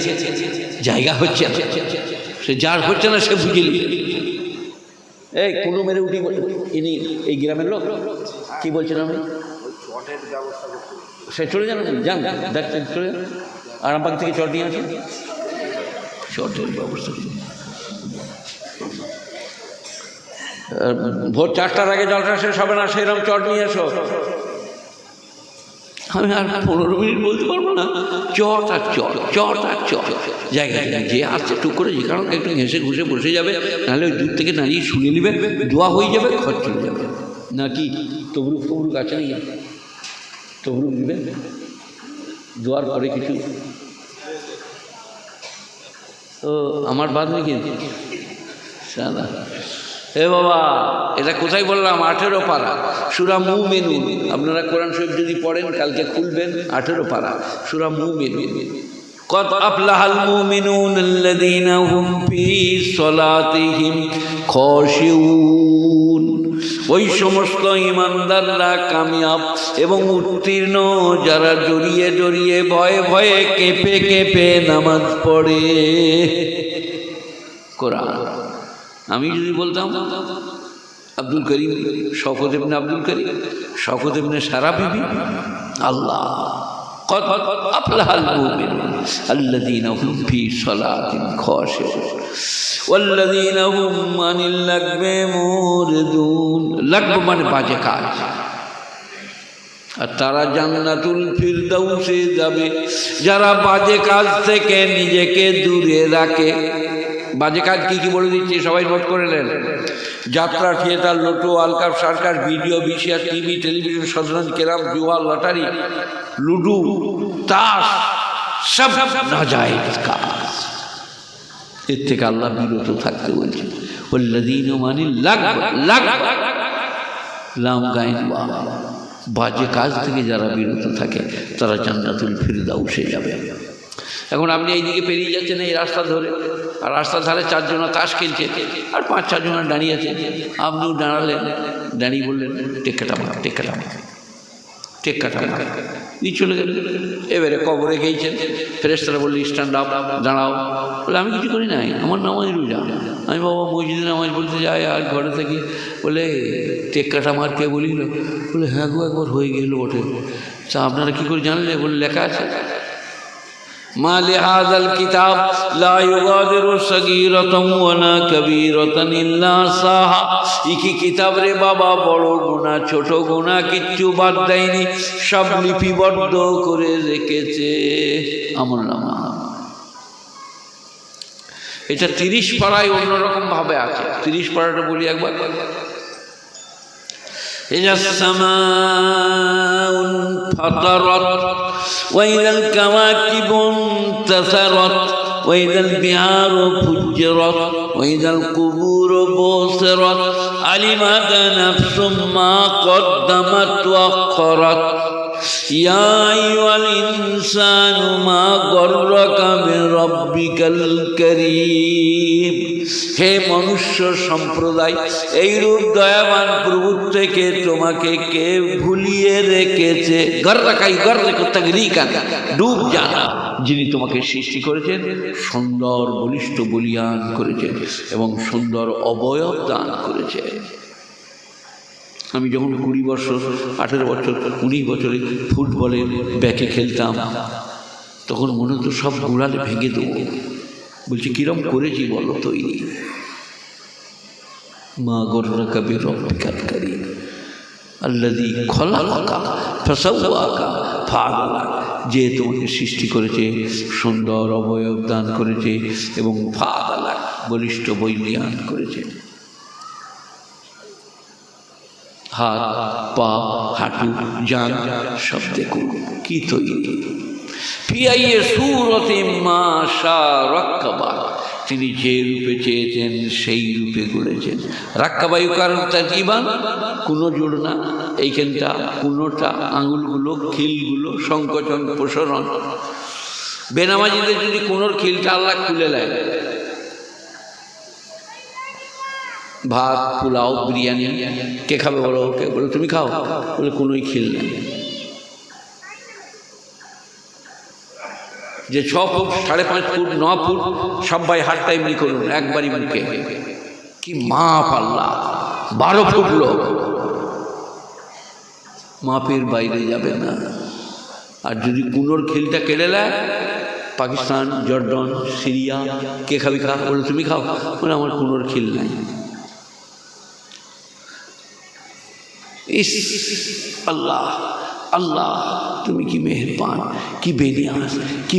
জায়গা হচ্ছে না, সে যার হচ্ছে না সে বুঝিলি। এই কোনো মেরে উঠি, ইনি এই গ্রামের লোক, কি বলছেন আপনি? সে চলে যান, যান দেখছেন, চলে যান, আরামবাগ থেকে চট নিয়ে আসেন, চটের ব্যবস্থা। ভোর 4টার আগে জলটা শেষ হবে না, সেরকম চট নিয়ে এসো। আমি আর 15 মিনিট বলতে পারবো না, চট আর চট, চট আর চট, জায়গায় যে আসছে টুক করে যে কারণ একটু হেসে ঘুষে বসে যাবে, নাহলে ওই দূর থেকে দাঁড়িয়ে শুনে নেবে, দোয়া হয়ে যাবে, খরচ চলে যাবে। নাকি তবরুক তবরুক আছে নাকি? তবরুক দিবে দোয়ার পরে কিছু, তো আমার বাদ নাকি সাদা এ বাবা, এটা কোথায় বললাম? 18 পারা সূরা মুমিনুন। আপনারা কোরআন শরীফ যদি পড়েন, কালকে খুলবেন, 18 পারা সূরা মুমিনুন। কদ আফলাহাল মুমিনুন আল্লাযীনা হুম ফী সলাতিহিম খাশিউন। ওই সমস্ত ঈমানদাররা কামিয়াব এবং উত্তীর্ণ যারা জড়িয়ে জড়িয়ে ভয়ে ভয়ে কেঁপে কেঁপে নামাজ পড়ে। কোরআন আমি যদি বলতাম আব্দুল করিম, শওকত ইবনে আব্দুল করিম, শওকত ইবনে সারা বিবি, আল্লাহ কদ আফলাহাল মুমিনুন আল্লাযীনা হুম ফী সলাতিহিম খাশিউন ওয়াল্লাযীনা হুম আনিল লাগবি মুরিদুন। লাগব মানে বাজে কাজ। আর তারা জান্নাতুল ফিরদাউসে যাবে যারা বাজে কাজ থেকে নিজেকে দূরে রাখে। বাজে কাজ কি কি বলে দিচ্ছি, সবাই নোট করে নেন। যাত্রা, থিয়েটার, লোটো, আলকাপ, circus, video, VCR, TV, television, শতরঞ্জ, ক্যারাম, জুয়া, লটারি, লুডু, তাস, সব নাজায়েজ কাজ। এর থেকে আল্লাহ বিরত থাকতে বলছে। ওয়াল্লাযীনা মানিল লাগব, লাম গাইন ওয়া, বাজে কাজ থেকে যারা বিরত থাকে তারা জান্নাতুল ফিরদাউসে যাবে। এখন আপনি এইদিকে পেরিয়ে যাচ্ছেন এই রাস্তা ধরে, আর রাস্তার ধারে 4 জন তাস খেলছে, আর 5-6 জন দাঁড়িয়ে আছে। আপনিও দাঁড়ালেন, দাঁড়িয়ে বললেন টেক্কাটা মার, টেক্কাটা মার, টেক্কাটা মার, এই চলে গেলেন। এবারে কবরে গিয়েছেন, ফেরেশতারা বললি স্ট্যান্ড আপ, দাঁড়াও। বলে আমি কিছু করি নাই, আমার নামাজ রোজা। আমি বাবা মসজিদে নামাজ বলতে যাই, আর ঘরে থেকে বলে টেক্কাটা মার কে বলিল? বলে হ্যাঁ গো, একবার হয়ে গেল বটে। তা আপনারা কী করে জানলে? বলে লেখা আছে মা লিহাযাল কিতাব লা ইউগাদিরু সাগীরাতান ওয়ালা কাবীরাতান ইল্লা সাহা। কি কিতাব রে বাবা, বড় গুনাহ ছোট গুনাহ কিচ্ছু বাদ দেয়নি, সব লিপিবদ্ধ করে রেখেছে আমলনামা। এটা 30 পারায় অন্যরকম ভাবে আছে। 30 পারাটা বলি একবার। إذا السماء انفطرت وإذا الكواكب انتثرت وإذا البحار فجرت وإذا القبور بعثرت علمت نفس ما قدمت وأخرت يا أيها الإنسان ما غرك بربك الكريم। হে মনুষ্য সম্প্রদায়, এইরূপ দয়াবান প্রভুর থেকে তোমাকে কে ভুলিয়ে রেখেছে? গর্রাকাই গর্রাকে তাগরিকান, ডুব জানা, যিনি তোমাকে সৃষ্টি করেছেন, সুন্দর বলিষ্ঠ বলিয়ান করেছেন এবং সুন্দর অবয়ব দান করেছে। আমি যখন 20 বছর, 18 বছর, 19 বছরে ফুটবলের ব্যাকে খেলতাম, তখন মনে হতো সব গোড়ালে ভেঙে দেবো। বলছি কিরম করেছি বলো তৈরি? মা গররাকা বিরব্বিকাল কারীম আল্লাযী খলাকাকা ফাসাওয়াকা ফাআদালাক। যে তোমাকে সৃষ্টি করেছে, সুন্দর অবয়ব দান করেছে এবং ফাআদালাক, বলিষ্ঠ বলিয়ান করেছে। হাত, পা, হাঁটু, জান সব দেখুন কি তৈরি। ফিআইয়ে সূরাতিন মা শাআ রাক্কাবা, তিনি যে রূপে চেয়েছেন সেই রূপে গড়েছেন। রাক্কাবায়ু কারণ তারকিবান, কোনো জোড় না, এইখানটা কোনোটা, আঙুলগুলো, খিলগুলো সংকোচন প্রসারণ। বেনামাজিদের যদি কোনোর খিলটা আল্লাহ খুলে দেয়, ভাত, পোলাও, বিরিয়ানি কে খাবে বলো? কে বলো তুমি খাও? বলে কোনোই খিল নেই। যে 6 ফুট, 5.5 ফুট, 9 ফুট, সবাই হাতটা এমনি করুন একবারই মুখে। কি মাপ আল্লাহ! 12 ফুট লোক, মাপের বাইরে যাবে না। আর যদি কুনোর খিলটা কেড়ে নেয়, পাকিস্তান, জর্ডন, সিরিয়া, কে খাবি খা? বলে তুমি খাও। বলে আমার কুনোর খিল নাই। ইস আল্লাহ, আল্লাহ তুমি কি মেহেরবান, কি বেনিয়াজ, কি